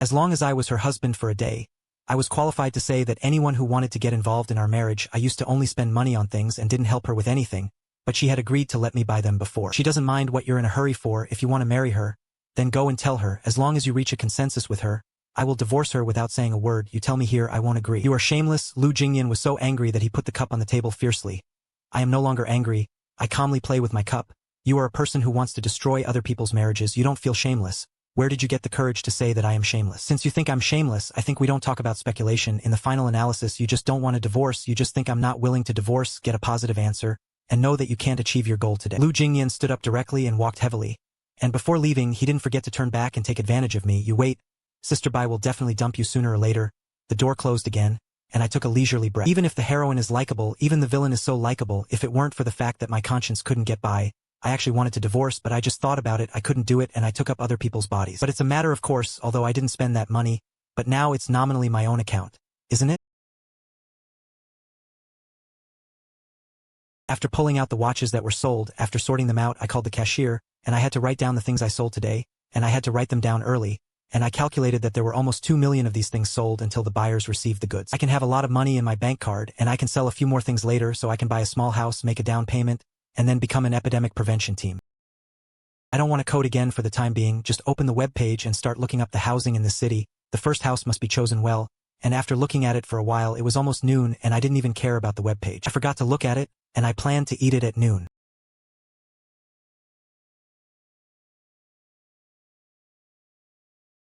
As long as I was her husband for a day, I was qualified to say that anyone who wanted to get involved in our marriage, I used to only spend money on things and didn't help her with anything, but she had agreed to let me buy them before. She doesn't mind what you're in a hurry for. If you want to marry her, then go and tell her. As long as you reach a consensus with her, I will divorce her without saying a word. You tell me here, I won't agree. You are shameless. Lu Jingyan was so angry that he put the cup on the table fiercely. I am no longer angry. I calmly play with my cup. You are a person who wants to destroy other people's marriages. You don't feel shameless. Where did you get the courage to say that I am shameless? Since you think I'm shameless, I think we don't talk about speculation. In the final analysis, you just don't want a divorce. You just think I'm not willing to divorce. Get a positive answer, and know that you can't achieve your goal today. Lu Jingyan stood up directly and walked heavily. And before leaving, he didn't forget to turn back and take advantage of me. You wait. Sister Bai will definitely dump you sooner or later. The door closed again, and I took a leisurely breath. Even if the heroine is likable, even the villain is so likable, if it weren't for the fact that my conscience couldn't get by, I actually wanted to divorce, but I just thought about it, I couldn't do it, and I took up other people's bodies. But it's a matter of course, although I didn't spend that money, but now it's nominally my own account, isn't it? After pulling out the watches that were sold, after sorting them out, I called the cashier, and I had to write down the things I sold today, and I had to write them down early, and I calculated that there were almost 2 million of these things sold until the buyers received the goods. I can have a lot of money in my bank card, and I can sell a few more things later so I can buy a small house, make a down payment, and then become an epidemic prevention team. I don't want to code again for the time being. Just open the web page and start looking up the housing in the city. The first house must be chosen well, and after looking at it for a while, it was almost noon and I didn't even care about the web page. I forgot to look at it, and I planned to eat it at noon.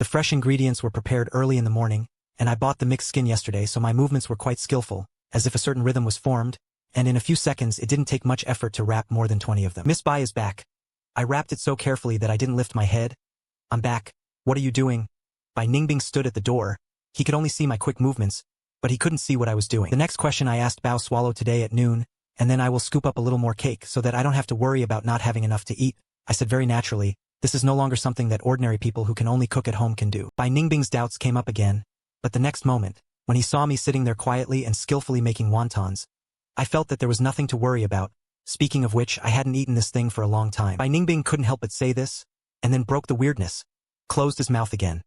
The fresh ingredients were prepared early in the morning, and I bought the mixed skin yesterday, so my movements were quite skillful, as if a certain rhythm was formed, and in a few seconds it didn't take much effort to wrap more than 20 of them. Miss Bai is back. I wrapped it so carefully that I didn't lift my head. I'm back. What are you doing? Bai Ningbing stood at the door. He could only see my quick movements, but he couldn't see what I was doing. The next question I asked Bao swallow today at noon, and then I will scoop up a little more cake so that I don't have to worry about not having enough to eat. I said very naturally, this is no longer something that ordinary people who can only cook at home can do. Bai Ningbing's doubts came up again, but the next moment, when he saw me sitting there quietly and skillfully making wontons, I felt that there was nothing to worry about. Speaking of which, I hadn't eaten this thing for a long time. Bai Ningbing couldn't help but say this, and then broke the weirdness, closed his mouth again,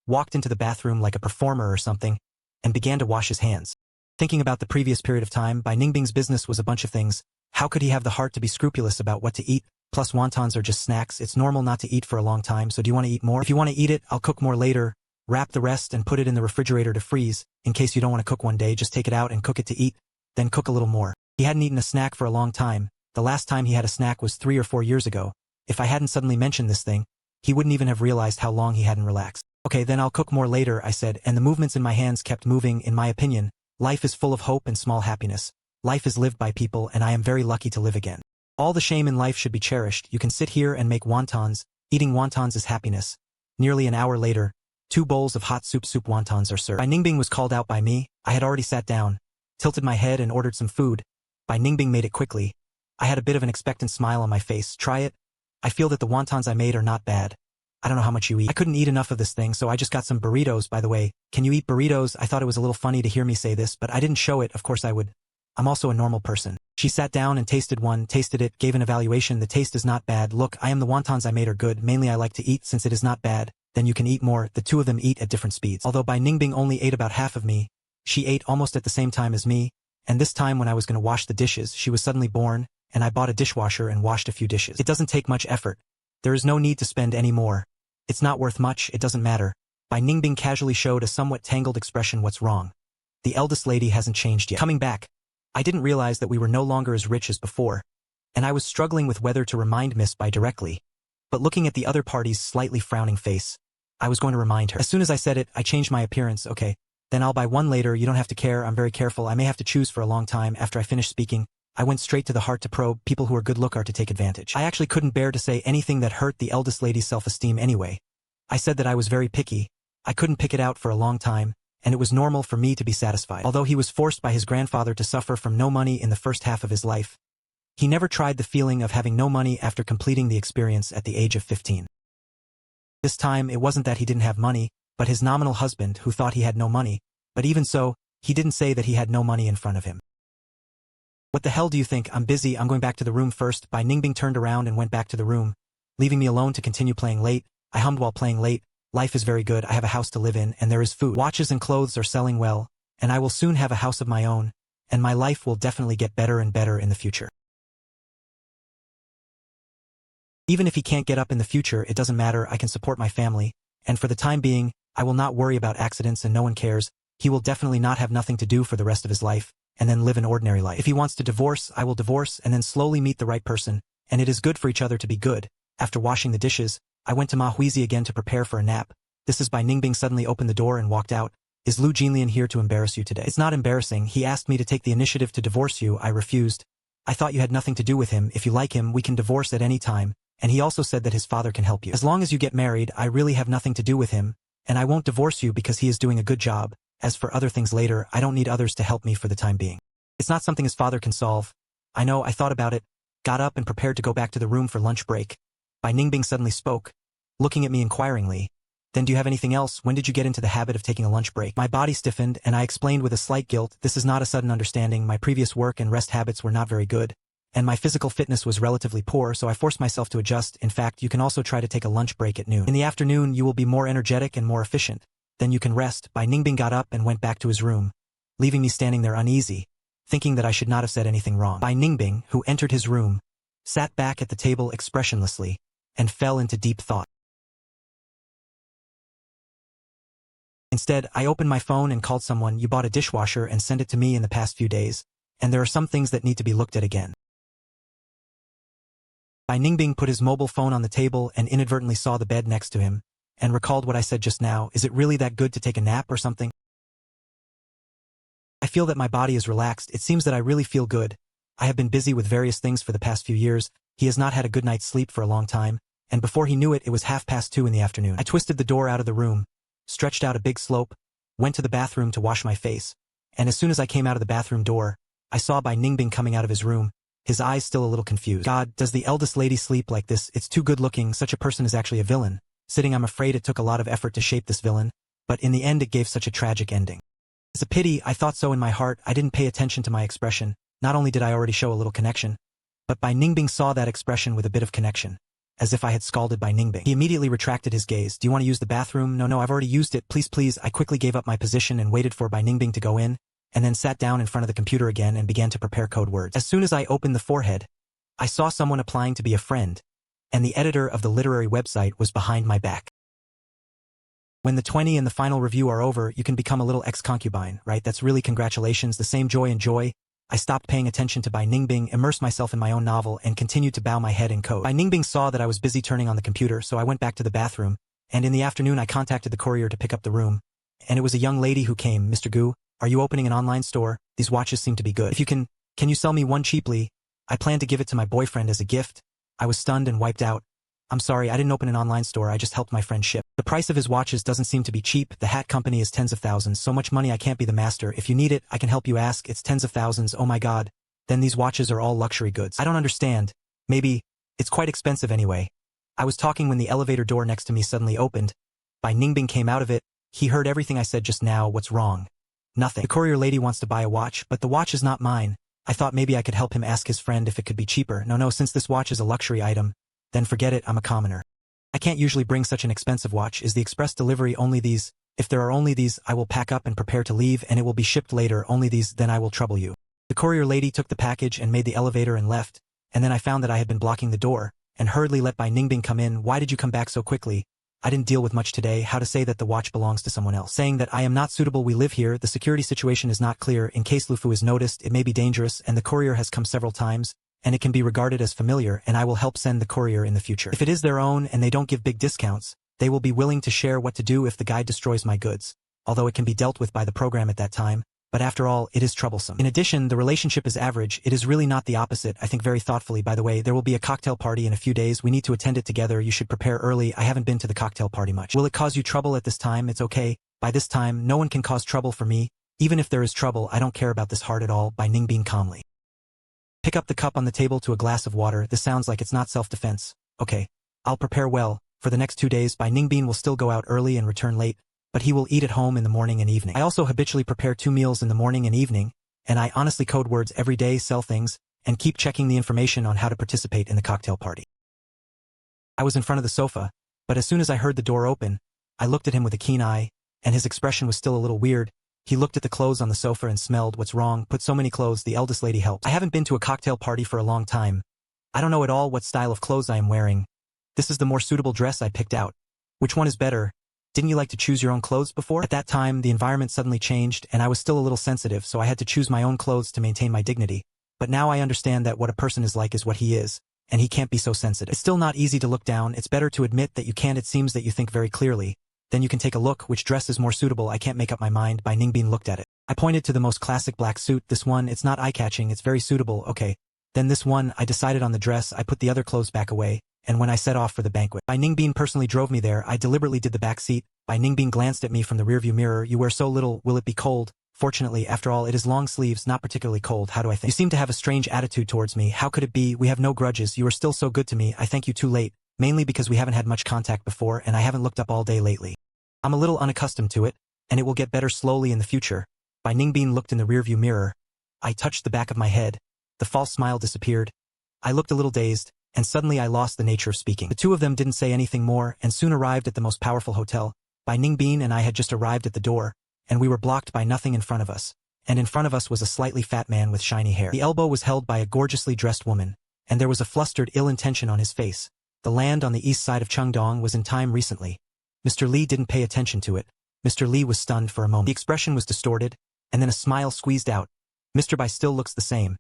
walked into the bathroom like a performer or something, and began to wash his hands. Thinking about the previous period of time, Bai Ningbing's business was a bunch of things. How could he have the heart to be scrupulous about what to eat? Plus wontons are just snacks. It's normal not to eat for a long time, so do you want to eat more? If you want to eat it, I'll cook more later. Wrap the rest and put it in the refrigerator to freeze. In case you don't want to cook one day, just take it out and cook it to eat. Then cook a little more. He hadn't eaten a snack for a long time. The last time he had a snack was 3 or 4 years ago. If I hadn't suddenly mentioned this thing, he wouldn't even have realized how long he hadn't relaxed. Okay, then I'll cook more later, I said, and the movements in my hands kept moving. In my opinion, life is full of hope and small happiness. Life is lived by people, and I am very lucky to live again. All the shame in life should be cherished. You can sit here and make wontons. Eating wontons is happiness. Nearly an hour later, 2 bowls of hot soup wontons are served. Bai Ningbing was called out by me. I had already sat down, tilted my head and ordered some food. Bai Ningbing made it quickly. I had a bit of an expectant smile on my face. Try it. I feel that the wontons I made are not bad. I don't know how much you eat. I couldn't eat enough of this thing, so I just got some burritos. By the way, can you eat burritos? I thought it was a little funny to hear me say this, but I didn't show it. Of course I would. I'm also a normal person. She sat down and tasted one, tasted it, gave an evaluation. The taste is not bad. Look, I am the wontons I made are good. Mainly I like to eat. Since it is not bad, then you can eat more. The two of them eat at different speeds. Although Bai Ningbing only ate about half of me, she ate almost at the same time as me, and this time when I was going to wash the dishes, she was suddenly born, and I bought a dishwasher and washed a few dishes. It doesn't take much effort. There is no need to spend any more. It's not worth much, it doesn't matter. Bai Ningbing casually showed a somewhat tangled expression. What's wrong? The eldest lady hasn't changed yet. Coming back, I didn't realize that we were no longer as rich as before, and I was struggling with whether to remind Miss Bai directly. But looking at the other party's slightly frowning face, I was going to remind her. As soon as I said it, I changed my appearance. Okay, then I'll buy one later. You don't have to care. I'm very careful. I may have to choose for a long time. After I finished speaking, I went straight to the heart to probe. People who are good look are to take advantage. I actually couldn't bear to say anything that hurt the eldest lady's self-esteem anyway. I said that I was very picky. I couldn't pick it out for a long time, and it was normal for me to be satisfied. Although he was forced by his grandfather to suffer from no money in the first half of his life, he never tried the feeling of having no money after completing the experience at the age of 15. This time, it wasn't that he didn't have money, but his nominal husband who thought he had no money, but even so, he didn't say that he had no money in front of him. What the hell do you think? I'm busy. I'm going back to the room first. Bai Ningbing turned around and went back to the room, leaving me alone to continue playing late. I hummed while playing late. Life is very good. I have a house to live in, and there is food. Watches and clothes are selling well, and I will soon have a house of my own, and my life will definitely get better and better in the future. Even if he can't get up in the future, it doesn't matter. I can support my family, and for the time being, I will not worry about accidents and no one cares. He will definitely not have nothing to do for the rest of his life, and then live an ordinary life. If he wants to divorce, I will divorce and then slowly meet the right person, and it is good for each other to be good. After washing the dishes, I went to Mahwizi again to prepare for a nap. This is Bai Ningbing suddenly opened the door and walked out. Is Lu Jinlian here to embarrass you today? It's not embarrassing. He asked me to take the initiative to divorce you. I refused. I thought you had nothing to do with him. If you like him, we can divorce at any time, and he also said that his father can help you. As long as you get married, I really have nothing to do with him, and I won't divorce you because he is doing a good job. As for other things later, I don't need others to help me for the time being. It's not something his father can solve. I know, I thought about it, got up and prepared to go back to the room for lunch break. Bai Ningbing suddenly spoke, looking at me inquiringly. Then do you have anything else? When did you get into the habit of taking a lunch break? My body stiffened, and I explained with a slight guilt. This is not a sudden understanding. My previous work and rest habits were not very good, and my physical fitness was relatively poor, so I forced myself to adjust. In fact, you can also try to take a lunch break at noon. In the afternoon, you will be more energetic and more efficient. Then you can rest. Bai Ningbing got up and went back to his room, leaving me standing there uneasy, thinking that I should not have said anything wrong. Bai Ningbing, who entered his room, sat back at the table expressionlessly, and fell into deep thought. Instead, I opened my phone and called someone. You bought a dishwasher and sent it to me in the past few days, and there are some things that need to be looked at again. Bai Ningbing put his mobile phone on the table and inadvertently saw the bed next to him, and recalled what I said just now. Is it really that good to take a nap or something? I feel that my body is relaxed. It seems that I really feel good. I have been busy with various things for the past few years. He has not had a good night's sleep for a long time, and before he knew it, it was 2:30 in the afternoon. I twisted the door out of the room, stretched out a big slope, went to the bathroom to wash my face, and as soon as I came out of the bathroom door, I saw Bai Ningbing coming out of his room, his eyes still a little confused. God, does the eldest lady sleep like this? It's too good looking. Such a person is actually a villain. Sitting, I'm afraid it took a lot of effort to shape this villain, but in the end it gave such a tragic ending. It's a pity. I thought so in my heart. I didn't pay attention to my expression. Not only did I already show a little connection, but Bai Ningbing saw that expression with a bit of connection, as if I had scalded Bai Ningbing. He immediately retracted his gaze. Do you want to use the bathroom? No, I've already used it. Please, please. I quickly gave up my position and waited for Bai Ningbing to go in, and then sat down in front of the computer again and began to prepare code words. As soon as I opened the forehead, I saw someone applying to be a friend, and the editor of the literary website was behind my back. When the 20 and the final review are over, you can become a little ex-concubine, right? That's really congratulations, the same joy and joy. I stopped paying attention to Bai Ningbing, immersed myself in my own novel, and continued to bow my head in code. Bai Ningbing saw that I was busy turning on the computer, so I went back to the bathroom, and in the afternoon I contacted the courier to pick up the room. And it was a young lady who came. Mr. Gu, are you opening an online store? These watches seem to be good. If you can you sell me one cheaply? I plan to give it to my boyfriend as a gift. I was stunned and wiped out. I'm sorry, I didn't open an online store, I just helped my friend ship. The price of his watches doesn't seem to be cheap. The hat company is tens of thousands, so much money I can't be the master. If you need it, I can help you ask. It's tens of thousands, oh my god. Then these watches are all luxury goods. I don't understand. Maybe, it's quite expensive anyway. I was talking when the elevator door next to me suddenly opened. By Ningbing came out of it. He heard everything I said just now. What's wrong? Nothing. The courier lady wants to buy a watch, but the watch is not mine. I thought maybe I could help him ask his friend if it could be cheaper. No, since this watch is a luxury item, then forget it, I'm a commoner. I can't usually bring such an expensive watch. Is the express delivery only these? If there are only these, I will pack up and prepare to leave, and it will be shipped later. Only these, then I will trouble you. The courier lady took the package and made the elevator and left, and then I found that I had been blocking the door, and hurriedly let by Ningbing come in. Why did you come back so quickly? I didn't deal with much today. How to say that the watch belongs to someone else. Saying that I am not suitable. We live here. The security situation is not clear. In case Lufu is noticed, it may be dangerous, and the courier has come several times, and it can be regarded as familiar, and I will help send the courier in the future. If it is their own and they don't give big discounts, they will be willing to share what to do if the guy destroys my goods, although it can be dealt with by the program at that time. But after all, it is troublesome. In addition, the relationship is average. It is really not the opposite. I think very thoughtfully. By the way, there will be a cocktail party in a few days. We need to attend it together. You should prepare early. I haven't been to the cocktail party much. Will it cause you trouble at this time? It's okay. By this time, no one can cause trouble for me. Even if there is trouble, I don't care about this hard at all. By Ningbing calmly. Pick up the cup on the table to a glass of water. This sounds like it's not self-defense. Okay. I'll prepare well. For the next 2 days, by Ningbing will still go out early and return late, but he will eat at home in the morning and evening. I also habitually prepare 2 meals in the morning and evening, and I honestly code words every day, sell things, and keep checking the information on how to participate in the cocktail party. I was in front of the sofa, but as soon as I heard the door open, I looked at him with a keen eye, and his expression was still a little weird. He looked at the clothes on the sofa and smelled. What's wrong? Put so many clothes. The eldest lady helped. I haven't been to a cocktail party for a long time. I don't know at all what style of clothes I am wearing. This is the more suitable dress I picked out. Which one is better? Didn't you like to choose your own clothes before? At that time, the environment suddenly changed, and I was still a little sensitive, so I had to choose my own clothes to maintain my dignity. But now I understand that what a person is like is what he is, and he can't be so sensitive. It's still not easy to look down. It's better to admit that you can't. It seems that you think very clearly. Then you can take a look. Which dress is more suitable? I can't make up my mind. By Ningbing looked at it. I pointed to the most classic black suit. This one, it's not eye-catching. It's very suitable. Okay. Then this one, I decided on the dress. I put the other clothes back away, and when I set off for the banquet, By Ningbing personally drove me there. I deliberately did the back seat. By Ningbing glanced at me from the rearview mirror. You wear so little. Will it be cold? Fortunately, after all, it is long sleeves, not particularly cold. How do I think? You seem to have a strange attitude towards me. How could it be? We have no grudges. You are still so good to me. I thank you too late, mainly because we haven't had much contact before, and I haven't looked up all day lately. I'm a little unaccustomed to it, and it will get better slowly in the future. By Ningbing looked in the rearview mirror. I touched the back of my head. The false smile disappeared. I looked a little dazed, and suddenly I lost the nature of speaking. The two of them didn't say anything more, and soon arrived at the most powerful hotel. By Ningbing and I had just arrived at the door, and we were blocked by nothing in front of us. And in front of us was a slightly fat man with shiny hair. The elbow was held by a gorgeously dressed woman, and there was a flustered ill intention on his face. The land on the east side of Cheongdong was in time recently. Mr. Lee didn't pay attention to it. Mr. Lee was stunned for a moment. The expression was distorted, and then a smile squeezed out. Mr. Bai still looks the same.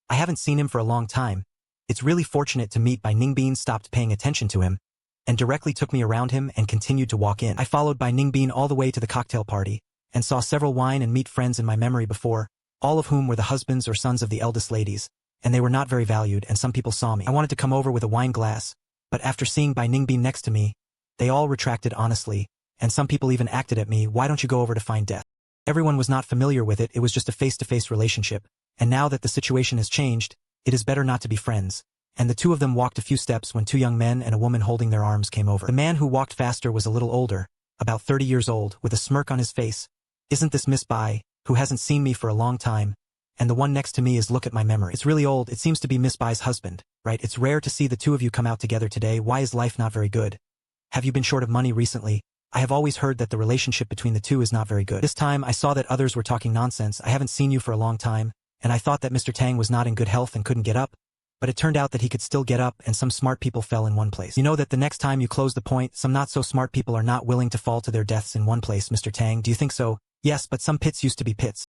I haven't seen him for a long time. It's really fortunate to meet. By Ningbing stopped paying attention to him, and directly took me around him and continued to walk in. I followed by Ningbing all the way to the cocktail party, and saw several wine and meat friends in my memory before, all of whom were the husbands or sons of the eldest ladies, and they were not very valued, and some people saw me. I wanted to come over with a wine glass, but after seeing By Ningbing next to me, they all retracted honestly, and some people even acted at me. Why don't you go over to find death? Everyone was not familiar with it. It was just a face-to-face relationship, and now that the situation has changed, it is better not to be friends. And the two of them walked a few steps when 2 young men and a woman holding their arms came over. The man who walked faster was a little older, about 30 years old, with a smirk on his face. Isn't this Miss Bai, who hasn't seen me for a long time? And the one next to me is look at my memory. It's really old. It seems to be Miss Bai's husband, right? It's rare to see the two of you come out together today. Why is life not very good? Have you been short of money recently? I have always heard that the relationship between the two is not very good. This time I saw that others were talking nonsense. I haven't seen you for a long time, and I thought that Mr. Tang was not in good health and couldn't get up, but it turned out that he could still get up, and some smart people fell in one place. You know that the next time you close the point, some not so smart people are not willing to fall to their deaths in one place. Mr. Tang, do you think so? Yes, but some pits used to be pits.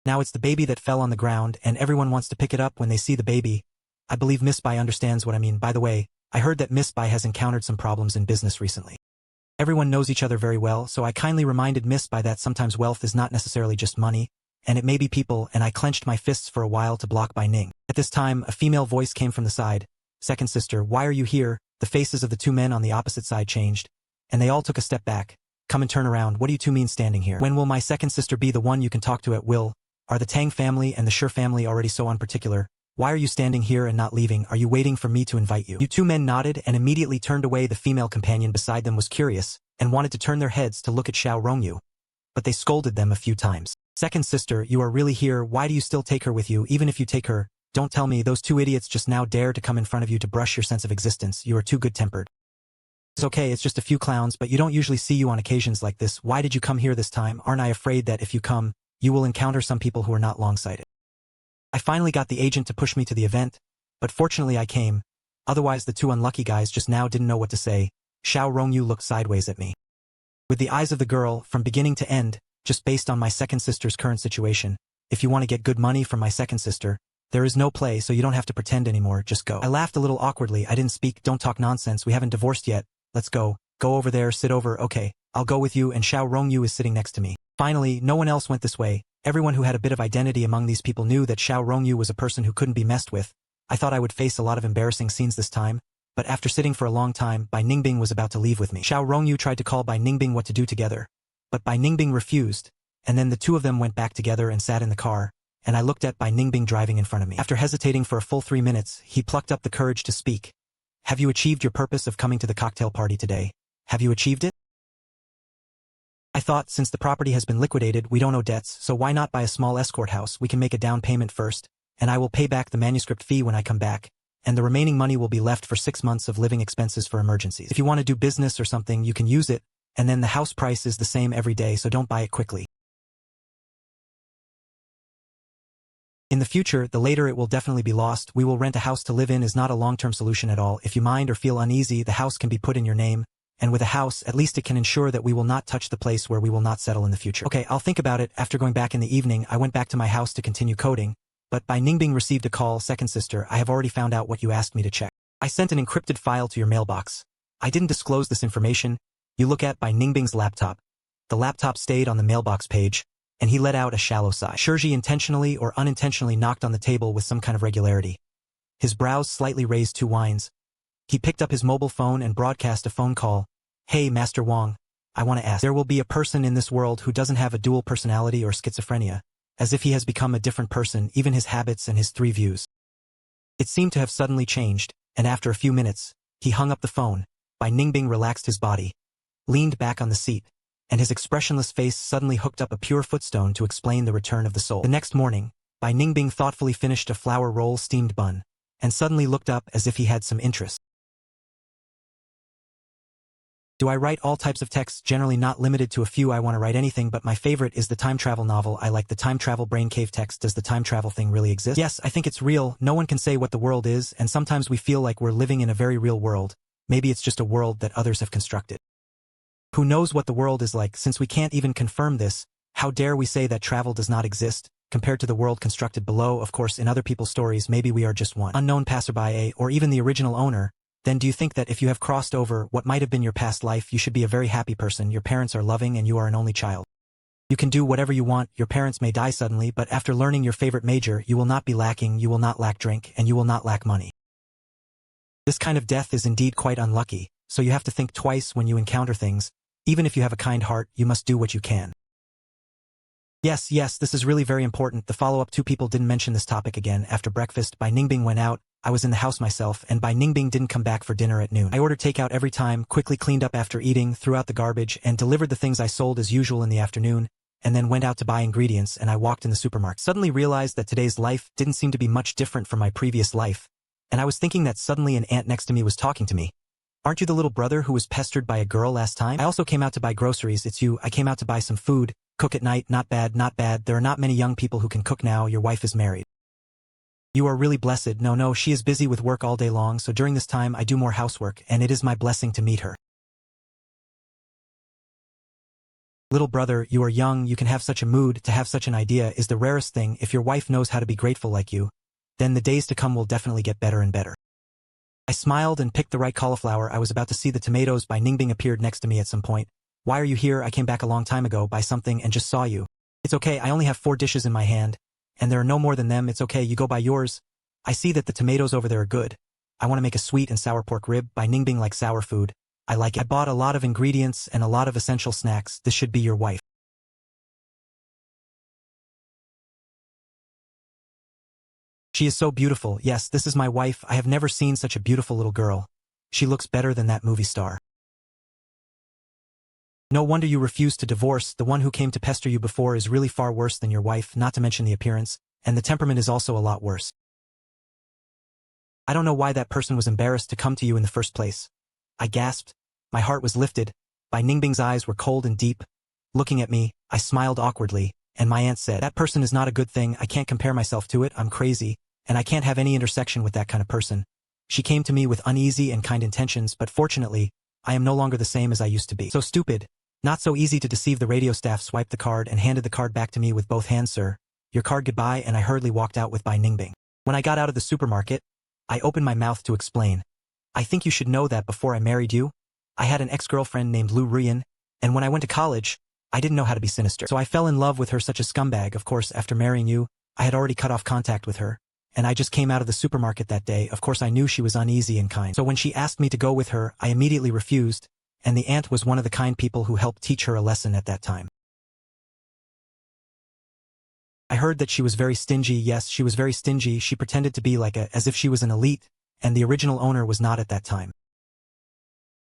Now it's the baby that fell on the ground, and everyone wants to pick it up when they see the baby. I believe Miss Bai understands what I mean. By the way, I heard that Miss Bai has encountered some problems in business recently. Everyone knows each other very well, so I kindly reminded Miss Bai that sometimes wealth is not necessarily just money, and it may be people, and I clenched my fists for a while to block Bai Ning. At this time, a female voice came from the side. Second sister, why are you here? The faces of the two men on the opposite side changed, and they all took a step back. Come and turn around. What do you two mean standing here? When will my second sister be the one you can talk to at will? Are the Tang family and the Shi family already so unparticular? Why are you standing here and not leaving? Are you waiting for me to invite you? You two men nodded and immediately turned away. The female companion beside them was curious and wanted to turn their heads to look at Xiao Rongyu, but they scolded them a few times. Second sister, you are really here. Why do you still take her with you? Even if you take her, don't tell me those two idiots just now dare to come in front of you to brush your sense of existence. You are too good-tempered. It's okay, it's just a few clowns, but you don't usually see you on occasions like this. Why did you come here this time? Aren't I afraid that if you come, you will encounter some people who are not long-sighted? I finally got the agent to push me to the event, but fortunately I came. Otherwise the two unlucky guys just now didn't know what to say. Xiao Rongyu looked sideways at me. With the eyes of the girl, from beginning to end, just based on my second sister's current situation, if you want to get good money from my second sister, there is no play, so you don't have to pretend anymore, just go. I laughed a little awkwardly. I didn't speak. Don't talk nonsense, we haven't divorced yet. Let's go. Go over there, sit over. Okay, I'll go with you, and Xiao Rongyu is sitting next to me. Finally, no one else went this way. Everyone who had a bit of identity among these people knew that Xiao Rongyu was a person who couldn't be messed with. I thought I would face a lot of embarrassing scenes this time, but after sitting for a long time, Bai Ningbing was about to leave with me. Xiao Rongyu tried to call Bai Ningbing what to do together, but Bai Ningbing refused, and then the two of them went back together and sat in the car, and I looked at Bai Ningbing driving in front of me. After hesitating for a full 3 minutes, he plucked up the courage to speak. Have you achieved your purpose of coming to the cocktail party today? Have you achieved it? I thought, since the property has been liquidated, we don't owe debts, so why not buy a small escort house? We can make a down payment first, and I will pay back the manuscript fee when I come back, and the remaining money will be left for 6 months of living expenses for emergencies. If you want to do business or something, you can use it, and then the house price is the same every day, so don't buy it quickly. In the future, the later it will definitely be lost. We will rent a house to live in is not a long-term solution at all. If you mind or feel uneasy, the house can be put in your name, and with a house, at least it can ensure that we will not touch the place where we will not settle in the future. Okay, I'll think about it. After going back in the evening, I went back to my house to continue coding, but Bai Ningbing received a call. Second sister, I have already found out what you asked me to check. I sent an encrypted file to your mailbox. I didn't disclose this information. You look at Bai Ningbing's laptop. The laptop stayed on the mailbox page, and he let out a shallow sigh. Shirji intentionally or unintentionally knocked on the table with some kind of regularity. His brows slightly raised 2 wines. He picked up his mobile phone and broadcast a phone call. Hey, Master Wang, I want to ask. There will be a person in this world who doesn't have a dual personality or schizophrenia, as if he has become a different person, even his habits and his 3 views. It seemed to have suddenly changed, and after a few minutes, he hung up the phone. Bai Ningbing relaxed his body, leaned back on the seat, and his expressionless face suddenly hooked up a pure footstone to explain the return of the soul. The next morning, Bai Ningbing thoughtfully finished a flour roll steamed bun, and suddenly looked up as if he had some interest. Do I write all types of texts? Generally not limited to a few. I want to write anything, but my favorite is the time travel novel. I like the time travel brain cave text. Does the time travel thing really exist? Yes, I think it's real. No one can say what the world is, and sometimes we feel like we're living in a very real world. Maybe it's just a world that others have constructed. Who knows what the world is like? Since we can't even confirm this, how dare we say that travel does not exist, compared to the world constructed below? Of course, in other people's stories, maybe we are just one unknown passerby, or even the original owner. Then do you think that if you have crossed over what might have been your past life, you should be a very happy person? Your parents are loving and you are an only child. You can do whatever you want. Your parents may die suddenly, but after learning your favorite major, you will not be lacking, you will not lack drink, and you will not lack money. This kind of death is indeed quite unlucky, so you have to think twice when you encounter things. Even if you have a kind heart, you must do what you can. Yes, this is really very important. The follow-up. 2 people didn't mention this topic again. After breakfast, Bai Ningbing went out. I was in the house myself, and Bai Ningbing didn't come back for dinner at noon. I ordered takeout every time, quickly cleaned up after eating, threw out the garbage, and delivered the things I sold as usual in the afternoon, and then went out to buy ingredients, and I walked in the supermarket. Suddenly realized that today's life didn't seem to be much different from my previous life, and I was thinking that suddenly an aunt next to me was talking to me. Aren't you the little brother who was pestered by a girl last time? I also came out to buy groceries. It's you. I came out to buy some food. Cook at night. Not bad, not bad. There are not many young people who can cook now. Your wife is married. You are really blessed. No, she is busy with work all day long, so during this time I do more housework, and it is my blessing to meet her. Little brother, you are young, you can have such a mood. To have such an idea is the rarest thing. If your wife knows how to be grateful like you, then the days to come will definitely get better and better. I smiled and picked the right cauliflower. I was about to see the tomatoes. Bai Ningbing appeared next to me at some point. Why are you here? I came back a long time ago by something and just saw you. It's okay, I only have 4 dishes in my hand, and there are no more than them. It's okay, you go by yours. I see that the tomatoes over there are good. I want to make a sweet and sour pork rib. Bai Ningbing likes sour food. I like it. I bought a lot of ingredients and a lot of essential snacks. This should be your wife. She is so beautiful. Yes, this is my wife. I have never seen such a beautiful little girl. She looks better than that movie star. No wonder you refused to divorce. The one who came to pester you before is really far worse than your wife, not to mention the appearance, and the temperament is also a lot worse. I don't know why that person was embarrassed to come to you in the first place. I gasped. My heart was lifted. Bai Ningbing's eyes were cold and deep. Looking at me, I smiled awkwardly, and my aunt said, "That person is not a good thing. I can't compare myself to it. I'm crazy, and I can't have any intersection with that kind of person." She came to me with uneasy and kind intentions, but fortunately, I am no longer the same as I used to be. So stupid. Not so easy to deceive. The radio staff swiped the card and handed the card back to me with both hands. "Sir, your card, goodbye," and I hurriedly walked out with Bai Ningbing. When I got out of the supermarket, I opened my mouth to explain. "I think you should know that before I married you, I had an ex-girlfriend named Lu Rian, and when I went to college, I didn't know how to be sinister. So I fell in love with her, such a scumbag. Of course, after marrying you, I had already cut off contact with her, and I just came out of the supermarket that day. Of course, I knew she was uneasy and kind. So when she asked me to go with her, I immediately refused, and the aunt was one of the kind people who helped teach her a lesson at that time. I heard that she was very stingy. Yes, she was very stingy. She pretended to be as if she was an elite, and the original owner was not at that time.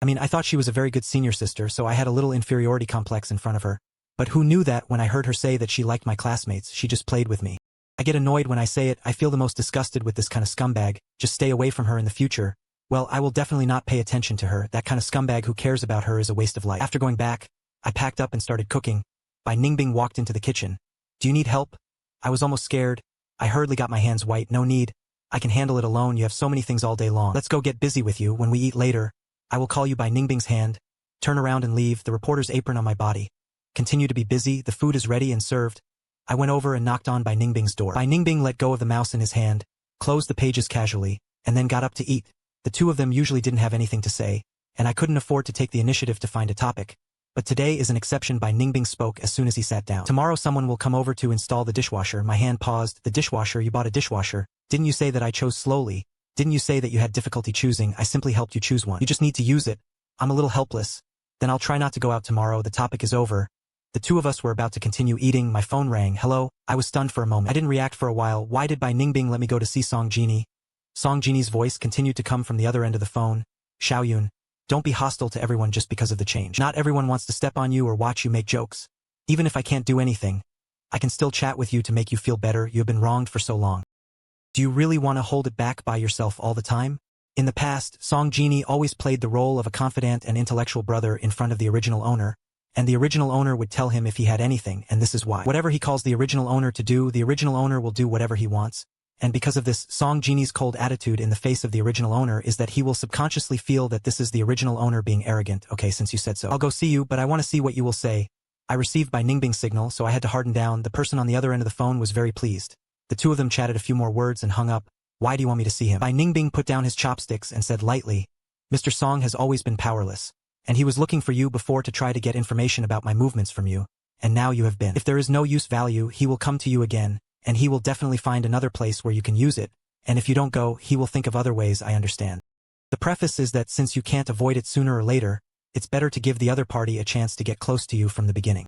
I mean, I thought she was a very good senior sister, so I had a little inferiority complex in front of her. But who knew that when I heard her say that she liked my classmates, she just played with me. I get annoyed when I say it. I feel the most disgusted with this kind of scumbag. Just stay away from her in the future. Well, I will definitely not pay attention to her. That kind of scumbag who cares about her is a waste of life. After going back, I packed up and started cooking. Bai Ningbing walked into the kitchen. "Do you need help?" I was almost scared. I hurriedly got my hands white. "No need. I can handle it alone. You have so many things all day long. Let's go get busy with you. When we eat later, I will call you." Bai Ningbing's hand. Turn around and leave, the reporter's apron on my body. Continue to be busy. The food is ready and served. I went over and knocked on Bai Ningbing's door. Bai Ningbing let go of the mouse in his hand, closed the pages casually, and then got up to eat. The two of them usually didn't have anything to say, and I couldn't afford to take the initiative to find a topic. But today is an exception. Bai Ningbing spoke as soon as he sat down. "Tomorrow someone will come over to install the dishwasher." My hand paused. "The dishwasher? You bought a dishwasher? Didn't you say that I chose slowly? Didn't you say that you had difficulty choosing? I simply helped you choose one. You just need to use it. I'm a little helpless. Then I'll try not to go out tomorrow. The topic is over." The two of us were about to continue eating. My phone rang. "Hello?" I was stunned for a moment. I didn't react for a while. Why did Bai Ningbing let me go to see Song Genie? Song Genie's voice continued to come from the other end of the phone. "Xiaoyun, don't be hostile to everyone just because of the change. Not everyone wants to step on you or watch you make jokes. Even if I can't do anything, I can still chat with you to make you feel better. You have been wronged for so long. Do you really want to hold it back by yourself all the time?" In the past, Song Genie always played the role of a confident and intellectual brother in front of the original owner, and the original owner would tell him if he had anything, and this is why. Whatever he calls the original owner to do, the original owner will do whatever he wants. And because of this, Song Genie's cold attitude in the face of the original owner is that he will subconsciously feel that this is the original owner being arrogant. "Okay, since you said so. I'll go see you, but I want to see what you will say." I received Bai Ningbing's signal, so I had to harden down. The person on the other end of the phone was very pleased. The two of them chatted a few more words and hung up. "Why do you want me to see him?" Bai Ningbing put down his chopsticks and said lightly, "Mr. Song has always been powerless, and he was looking for you before to try to get information about my movements from you, and now you have been. If there is no use value, he will come to you again, and he will definitely find another place where you can use it, and if you don't go, he will think of other ways. I understand. The preface is that since you can't avoid it sooner or later, it's better to give the other party a chance to get close to you from the beginning.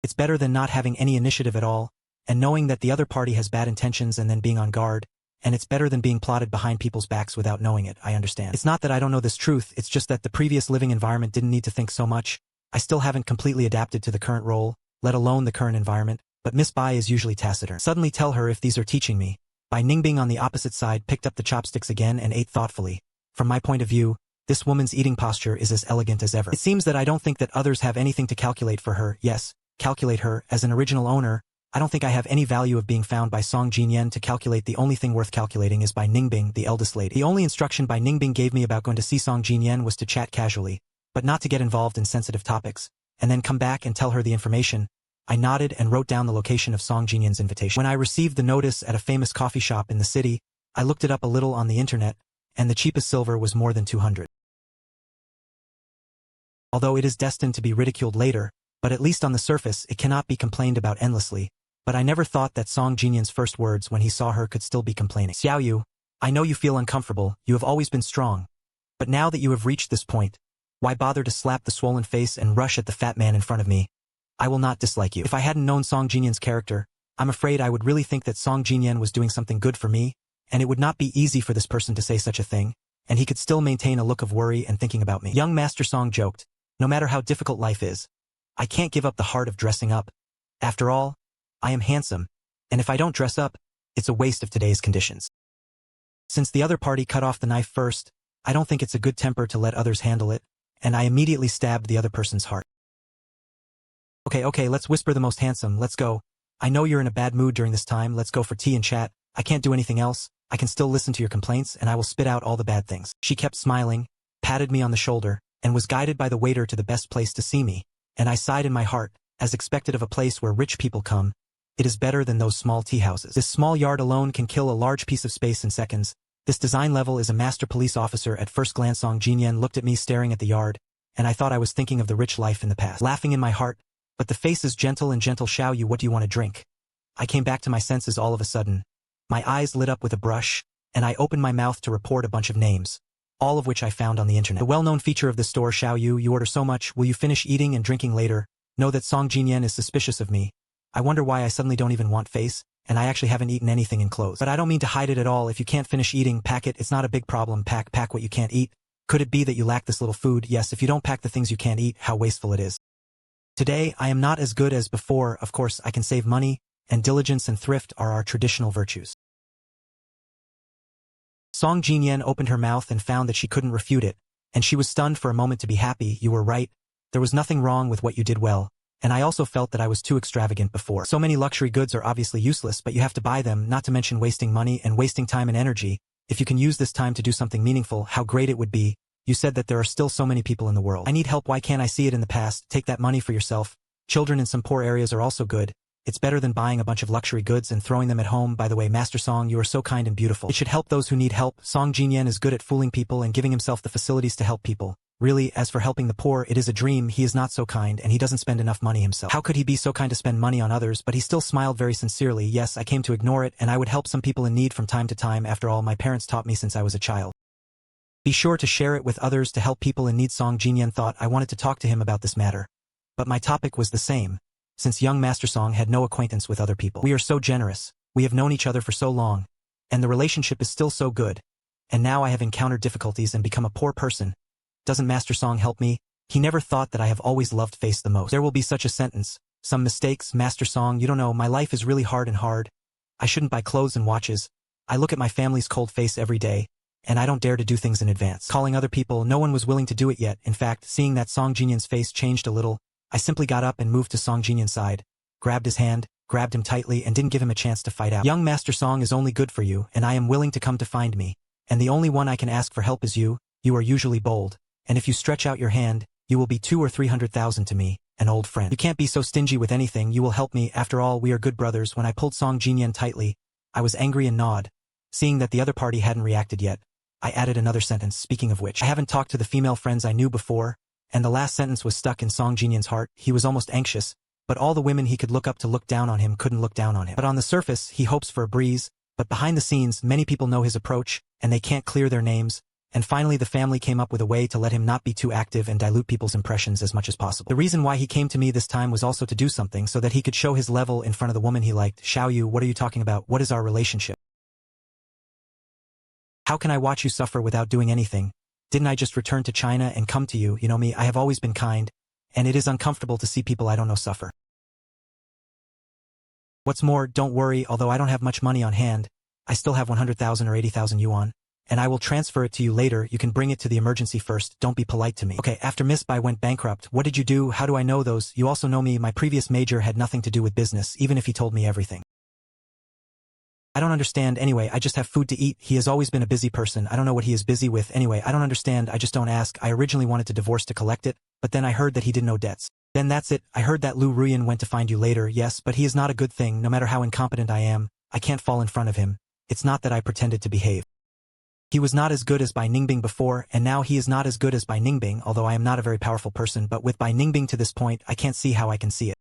It's better than not having any initiative at all, and knowing that the other party has bad intentions and then being on guard, and it's better than being plotted behind people's backs without knowing it. I understand. It's not that I don't know this truth, it's just that the previous living environment didn't need to think so much. I still haven't completely adapted to the current role, let alone the current environment, but Miss Bai is usually taciturn. Suddenly tell her if these are teaching me. Bai Ningbing on the opposite side picked up the chopsticks again and ate thoughtfully. From my point of view, this woman's eating posture is as elegant as ever. It seems that I don't think that others have anything to calculate for her. Yes, calculate her. As an original owner, I don't think I have any value of being found by Song Jinyan to calculate. The only thing worth calculating is by Ningbing, the eldest lady. The only instruction by Ningbing gave me about going to see Song Jinyan was to chat casually, but not to get involved in sensitive topics, and then come back and tell her the information. I nodded and wrote down the location of Song Jinyan's invitation. When I received the notice at a famous coffee shop in the city, I looked it up a little on the internet, and the cheapest silver was more than 200. Although it is destined to be ridiculed later, but at least on the surface it cannot be complained about endlessly. But I never thought that Song Jinyan's first words when he saw her could still be complaining. Xiaoyu, I know you feel uncomfortable, you have always been strong. But now that you have reached this point, why bother to slap the swollen face and rush at the fat man in front of me? I will not dislike you. If I hadn't known Song Jinyan's character, I'm afraid I would really think that Song Jinyen was doing something good for me, and it would not be easy for this person to say such a thing, and he could still maintain a look of worry and thinking about me. Young Master Song joked, no matter how difficult life is, I can't give up the heart of dressing up. After all, I am handsome, and if I don't dress up, it's a waste of today's conditions. Since the other party cut off the knife first, I don't think it's a good temper to let others handle it, and I immediately stabbed the other person's heart. Okay, let's whisper the most handsome, let's go. I know you're in a bad mood during this time, let's go for tea and chat. I can't do anything else, I can still listen to your complaints and I will spit out all the bad things. She kept smiling, patted me on the shoulder, and was guided by the waiter to the best place to see me, and I sighed in my heart, as expected of a place where rich people come. It is better than those small tea houses. This small yard alone can kill a large piece of space in seconds. This design level is a master police officer. At first glance Song Jinyen looked at me staring at the yard, and I thought I was thinking of the rich life in the past. Laughing in my heart, but the face is gentle and gentle. Xiao Yu, what do you want to drink? I came back to my senses all of a sudden. My eyes lit up with a brush, and I opened my mouth to report a bunch of names, all of which I found on the internet. The well-known feature of the store. Xiao Yu, you order so much, will you finish eating and drinking later? Know that Song Jinyen is suspicious of me. I wonder why I suddenly don't even want face, and I actually haven't eaten anything in clothes. But I don't mean to hide it at all. If you can't finish eating, pack it. It's not a big problem. Pack what you can't eat. Could it be that you lack this little food? Yes, if you don't pack the things you can't eat, how wasteful it is. Today, I am not as good as before. Of course, I can save money, and diligence and thrift are our traditional virtues. Song Jinyen opened her mouth and found that she couldn't refute it, and she was stunned for a moment. To be happy, you were right. There was nothing wrong with what you did well, and I also felt that I was too extravagant before. So many luxury goods are obviously useless, but you have to buy them, not to mention wasting money and wasting time and energy. If you can use this time to do something meaningful, how great it would be. You said that there are still so many people in the world. I need help. Why can't I see it in the past? Take that money for yourself. Children in some poor areas are also good. It's better than buying a bunch of luxury goods and throwing them at home. By the way, Master Song, you are so kind and beautiful. It should help those who need help. Song Jinyen is good at fooling people and giving himself the facilities to help people. Really, as for helping the poor, it is a dream. He is not so kind and he doesn't spend enough money himself. How could he be so kind to spend money on others? But he still smiled very sincerely. Yes, I came to ignore it, and I would help some people in need from time to time. After all, my parents taught me since I was a child. Be sure to share it with others to help people in need. Song Jinyen thought I wanted to talk to him about this matter. But my topic was the same, since young Master Song had no acquaintance with other people. We are so generous, we have known each other for so long, and the relationship is still so good. And now I have encountered difficulties and become a poor person. Doesn't Master Song help me? He never thought that I have always loved face the most. There will be such a sentence. Some mistakes, Master Song, you don't know, my life is really hard. I shouldn't buy clothes and watches. I look at my family's cold face every day, and I don't dare to do things in advance. Calling other people, no one was willing to do it yet. In fact, seeing that Song Jinyen's face changed a little, I simply got up and moved to Song Jinyen's side, grabbed his hand, grabbed him tightly, and didn't give him a chance to fight out. Young Master Song is only good for you, and I am willing to come to find me. And the only one I can ask for help is you. You are usually bold, and if you stretch out your hand, you will be 200,000 or 300,000 to me, an old friend. You can't be so stingy with anything. You will help me. After all, we are good brothers. When I pulled Song Jinyen tightly, I was angry and gnawed. Seeing that the other party hadn't reacted yet, I added another sentence. Speaking of which, I haven't talked to the female friends I knew before, and the last sentence was stuck in Song Jinyen's heart. He was almost anxious, but all the women he could look up to look down on him couldn't look down on him. But on the surface, he hopes for a breeze, but behind the scenes, many people know his approach, and they can't clear their names. And finally the family came up with a way to let him not be too active and dilute people's impressions as much as possible. The reason why he came to me this time was also to do something so that he could show his level in front of the woman he liked. Xiao Yu, what are you talking about? What is our relationship? How can I watch you suffer without doing anything? Didn't I just return to China and come to you? You know me, I have always been kind, and it is uncomfortable to see people I don't know suffer. What's more, don't worry, although I don't have much money on hand, I still have 100,000 or 80,000 yuan, and I will transfer it to you later. You can bring it to the emergency first. Don't be polite to me. Okay, after Miss Bai went bankrupt, what did you do? How do I know those? You also know me. My previous major had nothing to do with business, even if he told me everything. I don't understand. Anyway, I just have food to eat. He has always been a busy person. I don't know what he is busy with. Anyway, I don't understand. I just don't ask. I originally wanted to divorce to collect it, but then I heard that he did no debts. Then that's it. I heard that Lu Ruyan went to find you later. Yes, but he is not a good thing. No matter how incompetent I am, I can't fall in front of him. It's not that I pretended to behave. He was not as good as Bai Ningbing before, and now he is not as good as Bai Ningbing, although I am not a very powerful person, but with Bai Ningbing to this point, I can't see how I can see it.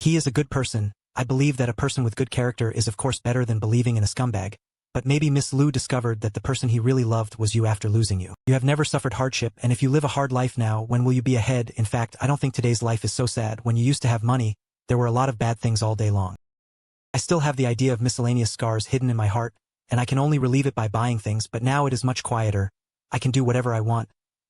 He is a good person. I believe that a person with good character is of course better than believing in a scumbag, but maybe Miss Lu discovered that the person he really loved was you after losing you. You have never suffered hardship, and if you live a hard life now, when will you be ahead? In fact, I don't think today's life is so sad. When you used to have money, there were a lot of bad things all day long. I still have the idea of miscellaneous scars hidden in my heart, and I can only relieve it by buying things, but now it is much quieter. I can do whatever I want.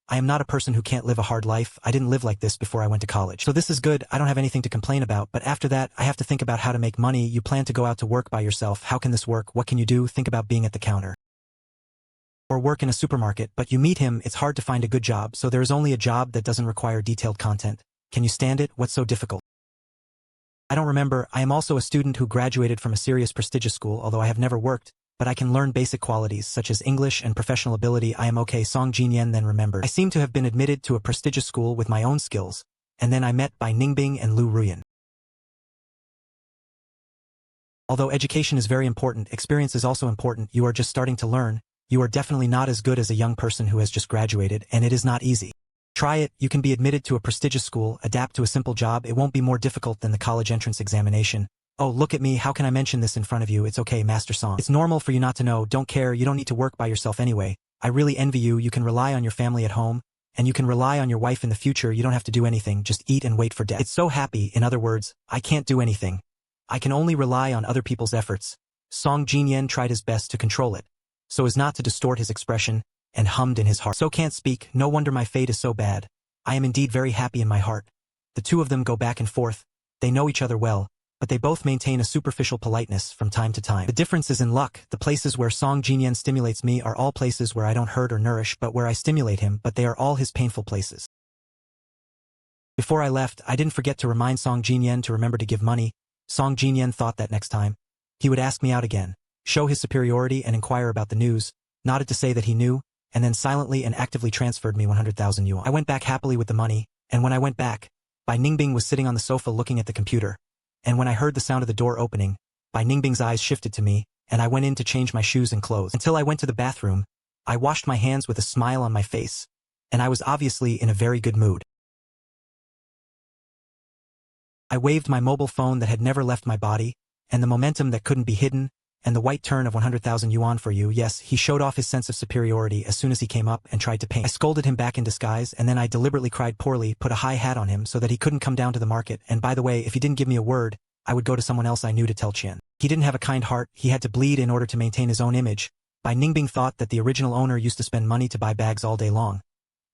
I am not a person who can't live a hard life. I didn't live like this before I went to college. So this is good. I don't have anything to complain about, but after that, I have to think about how to make money. You plan to go out to work by yourself. How can this work? What can you do? Think about being at the counter. Or work in a supermarket, but you meet him, it's hard to find a good job, so there is only a job that doesn't require detailed content. Can you stand it? What's so difficult? I don't remember. I am also a student who graduated from a serious prestigious school, although I have never worked, but I can learn basic qualities such as English and professional ability. I am okay. Song Jinyen then remembered. I seem to have been admitted to a prestigious school with my own skills, and then I met by Ningbing and Lu Ruyan. Although education is very important, experience is also important. You are just starting to learn. You are definitely not as good as a young person who has just graduated, and it is not easy. Try it. You can be admitted to a prestigious school, adapt to a simple job. It won't be more difficult than the college entrance examination. Oh, look at me. How can I mention this in front of you? It's okay, Master Song. It's normal for you not to know. Don't care. You don't need to work by yourself anyway. I really envy you. You can rely on your family at home, and you can rely on your wife in the future. You don't have to do anything. Just eat and wait for death. It's so happy. In other words, I can't do anything. I can only rely on other people's efforts. Song Jinyen tried his best to control it, so as not to distort his expression, and hummed in his heart. So can't speak. No wonder my fate is so bad. I am indeed very happy in my heart. The two of them go back and forth. They know each other well, but they both maintain a superficial politeness from time to time. The difference is in luck. The places where Song Jinyen stimulates me are all places where I don't hurt or nourish, but where I stimulate him, but they are all his painful places. Before I left, I didn't forget to remind Song Jinyen to remember to give money. Song Jinyen thought that next time, he would ask me out again, show his superiority and inquire about the news, nodded to say that he knew, and then silently and actively transferred me 100,000 yuan. I went back happily with the money, and when I went back, Bai Ningbing was sitting on the sofa looking at the computer, and when I heard the sound of the door opening, Bai Ningbing's eyes shifted to me, and I went in to change my shoes and clothes. Until I went to the bathroom, I washed my hands with a smile on my face, and I was obviously in a very good mood. I waved my mobile phone that had never left my body, and the momentum that couldn't be hidden, and the white turn of 100,000 yuan for you. Yes, he showed off his sense of superiority as soon as he came up and tried to paint. I scolded him back in disguise, and then I deliberately cried poorly, put a high hat on him so that he couldn't come down to the market, and by the way, if he didn't give me a word, I would go to someone else I knew to tell Qian. He didn't have a kind heart, he had to bleed in order to maintain his own image. Bai Ningbing thought that the original owner used to spend money to buy bags all day long.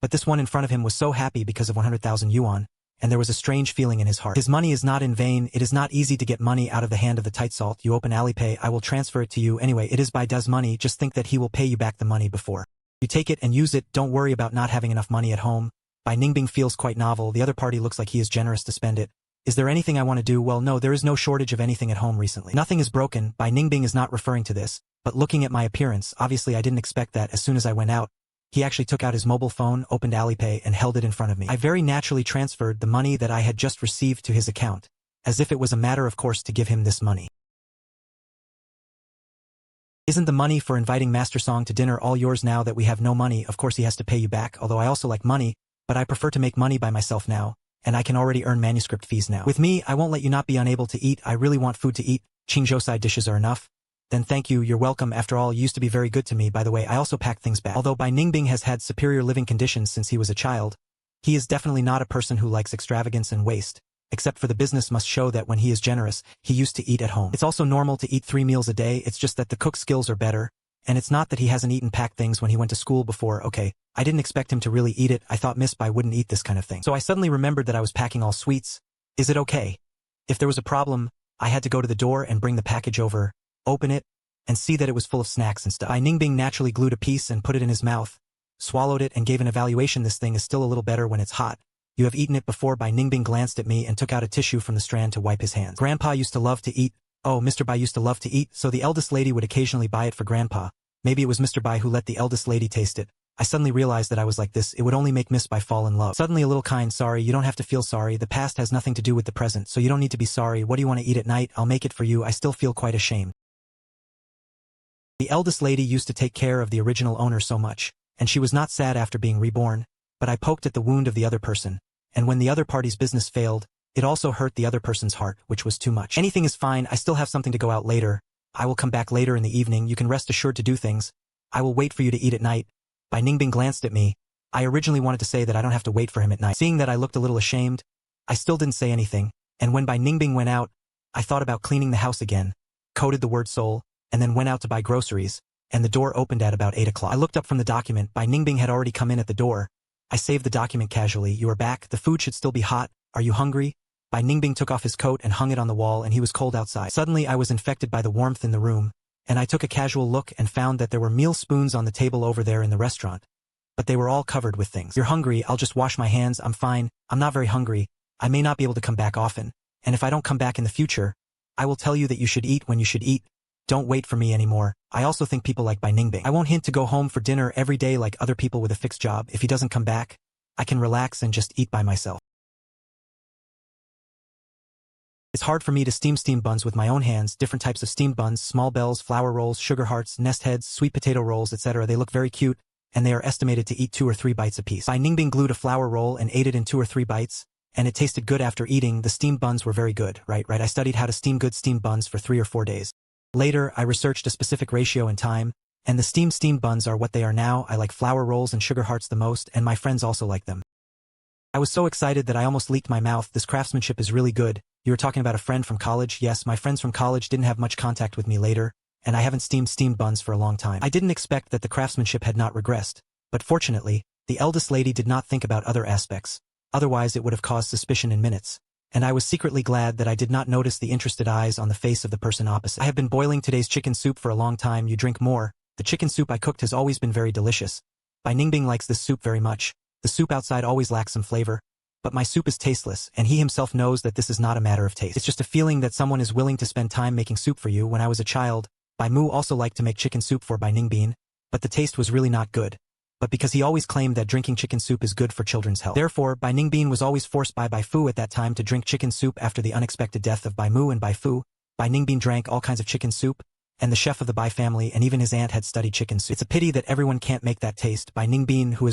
But this one in front of him was so happy because of 100,000 yuan, and there was a strange feeling in his heart. His money is not in vain. It is not easy to get money out of the hand of the tight salt. You open Alipay, I will transfer it to you anyway. It is by Des money. Just think that he will pay you back the money before you take it and use it. Don't worry about not having enough money at home. Bai Ningbing feels quite novel. The other party looks like he is generous to spend it. Is there anything I want to do? Well, no, there is no shortage of anything at home recently. Nothing is broken. Bai Ningbing is not referring to this, but looking at my appearance, obviously I didn't expect that. As soon as I went out, he actually took out his mobile phone, opened Alipay, and held it in front of me. I very naturally transferred the money that I had just received to his account, as if it was a matter of course to give him this money. Isn't the money for inviting Master Song to dinner all yours now that we have no money? Of course he has to pay you back, although I also like money, but I prefer to make money by myself now, and I can already earn manuscript fees now. With me, I won't let you not be unable to eat. I really want food to eat. Qingzhou side dishes are enough. Then thank you, you're welcome. After all, you used to be very good to me. By the way, I also packed things back. Although Bai Ningbing has had superior living conditions since he was a child, he is definitely not a person who likes extravagance and waste, except for the business must show that when he is generous, he used to eat at home. It's also normal to eat 3 meals a day, it's just that the cook skills are better, and it's not that he hasn't eaten packed things when he went to school before. Okay, I didn't expect him to really eat it. I thought Miss Bai wouldn't eat this kind of thing. So I suddenly remembered that I was packing all sweets. Is it okay? If there was a problem, I had to go to the door and bring the package over, open it, and see that it was full of snacks and stuff. Bai Ningbing naturally glued a piece and put it in his mouth, swallowed it and gave an evaluation. This thing is still a little better when it's hot. You have eaten it before. Bai Ningbing glanced at me and took out a tissue from the strand to wipe his hands. Grandpa used to love to eat. Oh, Mr. Bai used to love to eat, so the eldest lady would occasionally buy it for Grandpa. Maybe it was Mr. Bai who let the eldest lady taste it. I suddenly realized that I was like this. It would only make Miss Bai fall in love. Suddenly a little kind. Sorry, you don't have to feel sorry. The past has nothing to do with the present, so you don't need to be sorry. What do you want to eat at night? I'll make it for you. I still feel quite ashamed. The eldest lady used to take care of the original owner so much, and she was not sad after being reborn, but I poked at the wound of the other person, and when the other party's business failed, it also hurt the other person's heart, which was too much. Anything is fine. I still have something to go out later. I will come back later in the evening. You can rest assured to do things. I will wait for you to eat at night. Bai Ningbing glanced at me. I originally wanted to say that I don't have to wait for him at night. Seeing that I looked a little ashamed, I still didn't say anything, and when Bai Ningbing went out, I thought about cleaning the house again, coded the word soul, and then went out to buy groceries, and the door opened at about 8 o'clock. I looked up from the document. Bai Ningbing had already come in at the door. I saved the document casually. You are back. The food should still be hot. Are you hungry? Bai Ningbing took off his coat and hung it on the wall, and he was cold outside. Suddenly I was infected by the warmth in the room, and I took a casual look and found that there were meal spoons on the table over there in the restaurant. But they were all covered with things. You're hungry. I'll just wash my hands. I'm fine. I'm not very hungry. I may not be able to come back often, and if I don't come back in the future, I will tell you that you should eat when you should eat. Don't wait for me anymore. I also think people like Bai Ningbing. I won't hint to go home for dinner every day like other people with a fixed job. If he doesn't come back, I can relax and just eat by myself. It's hard for me to steam buns with my own hands, different types of steamed buns, small bells, flower rolls, sugar hearts, nest heads, sweet potato rolls, etc. They look very cute, and they are estimated to eat 2 or 3 bites apiece. Bai Ningbing glued a flour roll and ate it in 2 or 3 bites, and it tasted good after eating. The steamed buns were very good, right? I studied how to steam good steamed buns for 3 or 4 days. Later, I researched a specific ratio and time, and the steamed buns are what they are now. I like flour rolls and sugar hearts the most, and my friends also like them. I was so excited that I almost leaked my mouth. This craftsmanship is really good. You were talking about a friend from college. Yes, my friends from college didn't have much contact with me later, and I haven't steamed buns for a long time. I didn't expect that the craftsmanship had not regressed, but fortunately, the eldest lady did not think about other aspects. Otherwise it would have caused suspicion in minutes. And I was secretly glad that I did not notice the interested eyes on the face of the person opposite. I have been boiling today's chicken soup for a long time. You drink more. The chicken soup I cooked has always been very delicious. Bai Ningbing likes this soup very much. The soup outside always lacks some flavor, but my soup is tasteless, and he himself knows that this is not a matter of taste. It's just a feeling that someone is willing to spend time making soup for you. When I was a child, Bai Mu also liked to make chicken soup for Bai Ningbing, but the taste was really not good. But because he always claimed that drinking chicken soup is good for children's health. Therefore, Bai Ningbing was always forced by Bai Fu at that time to drink chicken soup after the unexpected death of Bai Mu and Bai Fu. Bai Ningbing drank all kinds of chicken soup, and the chef of the Bai family and even his aunt had studied chicken soup. It's a pity that everyone can't make that taste. Bai Ningbing, who is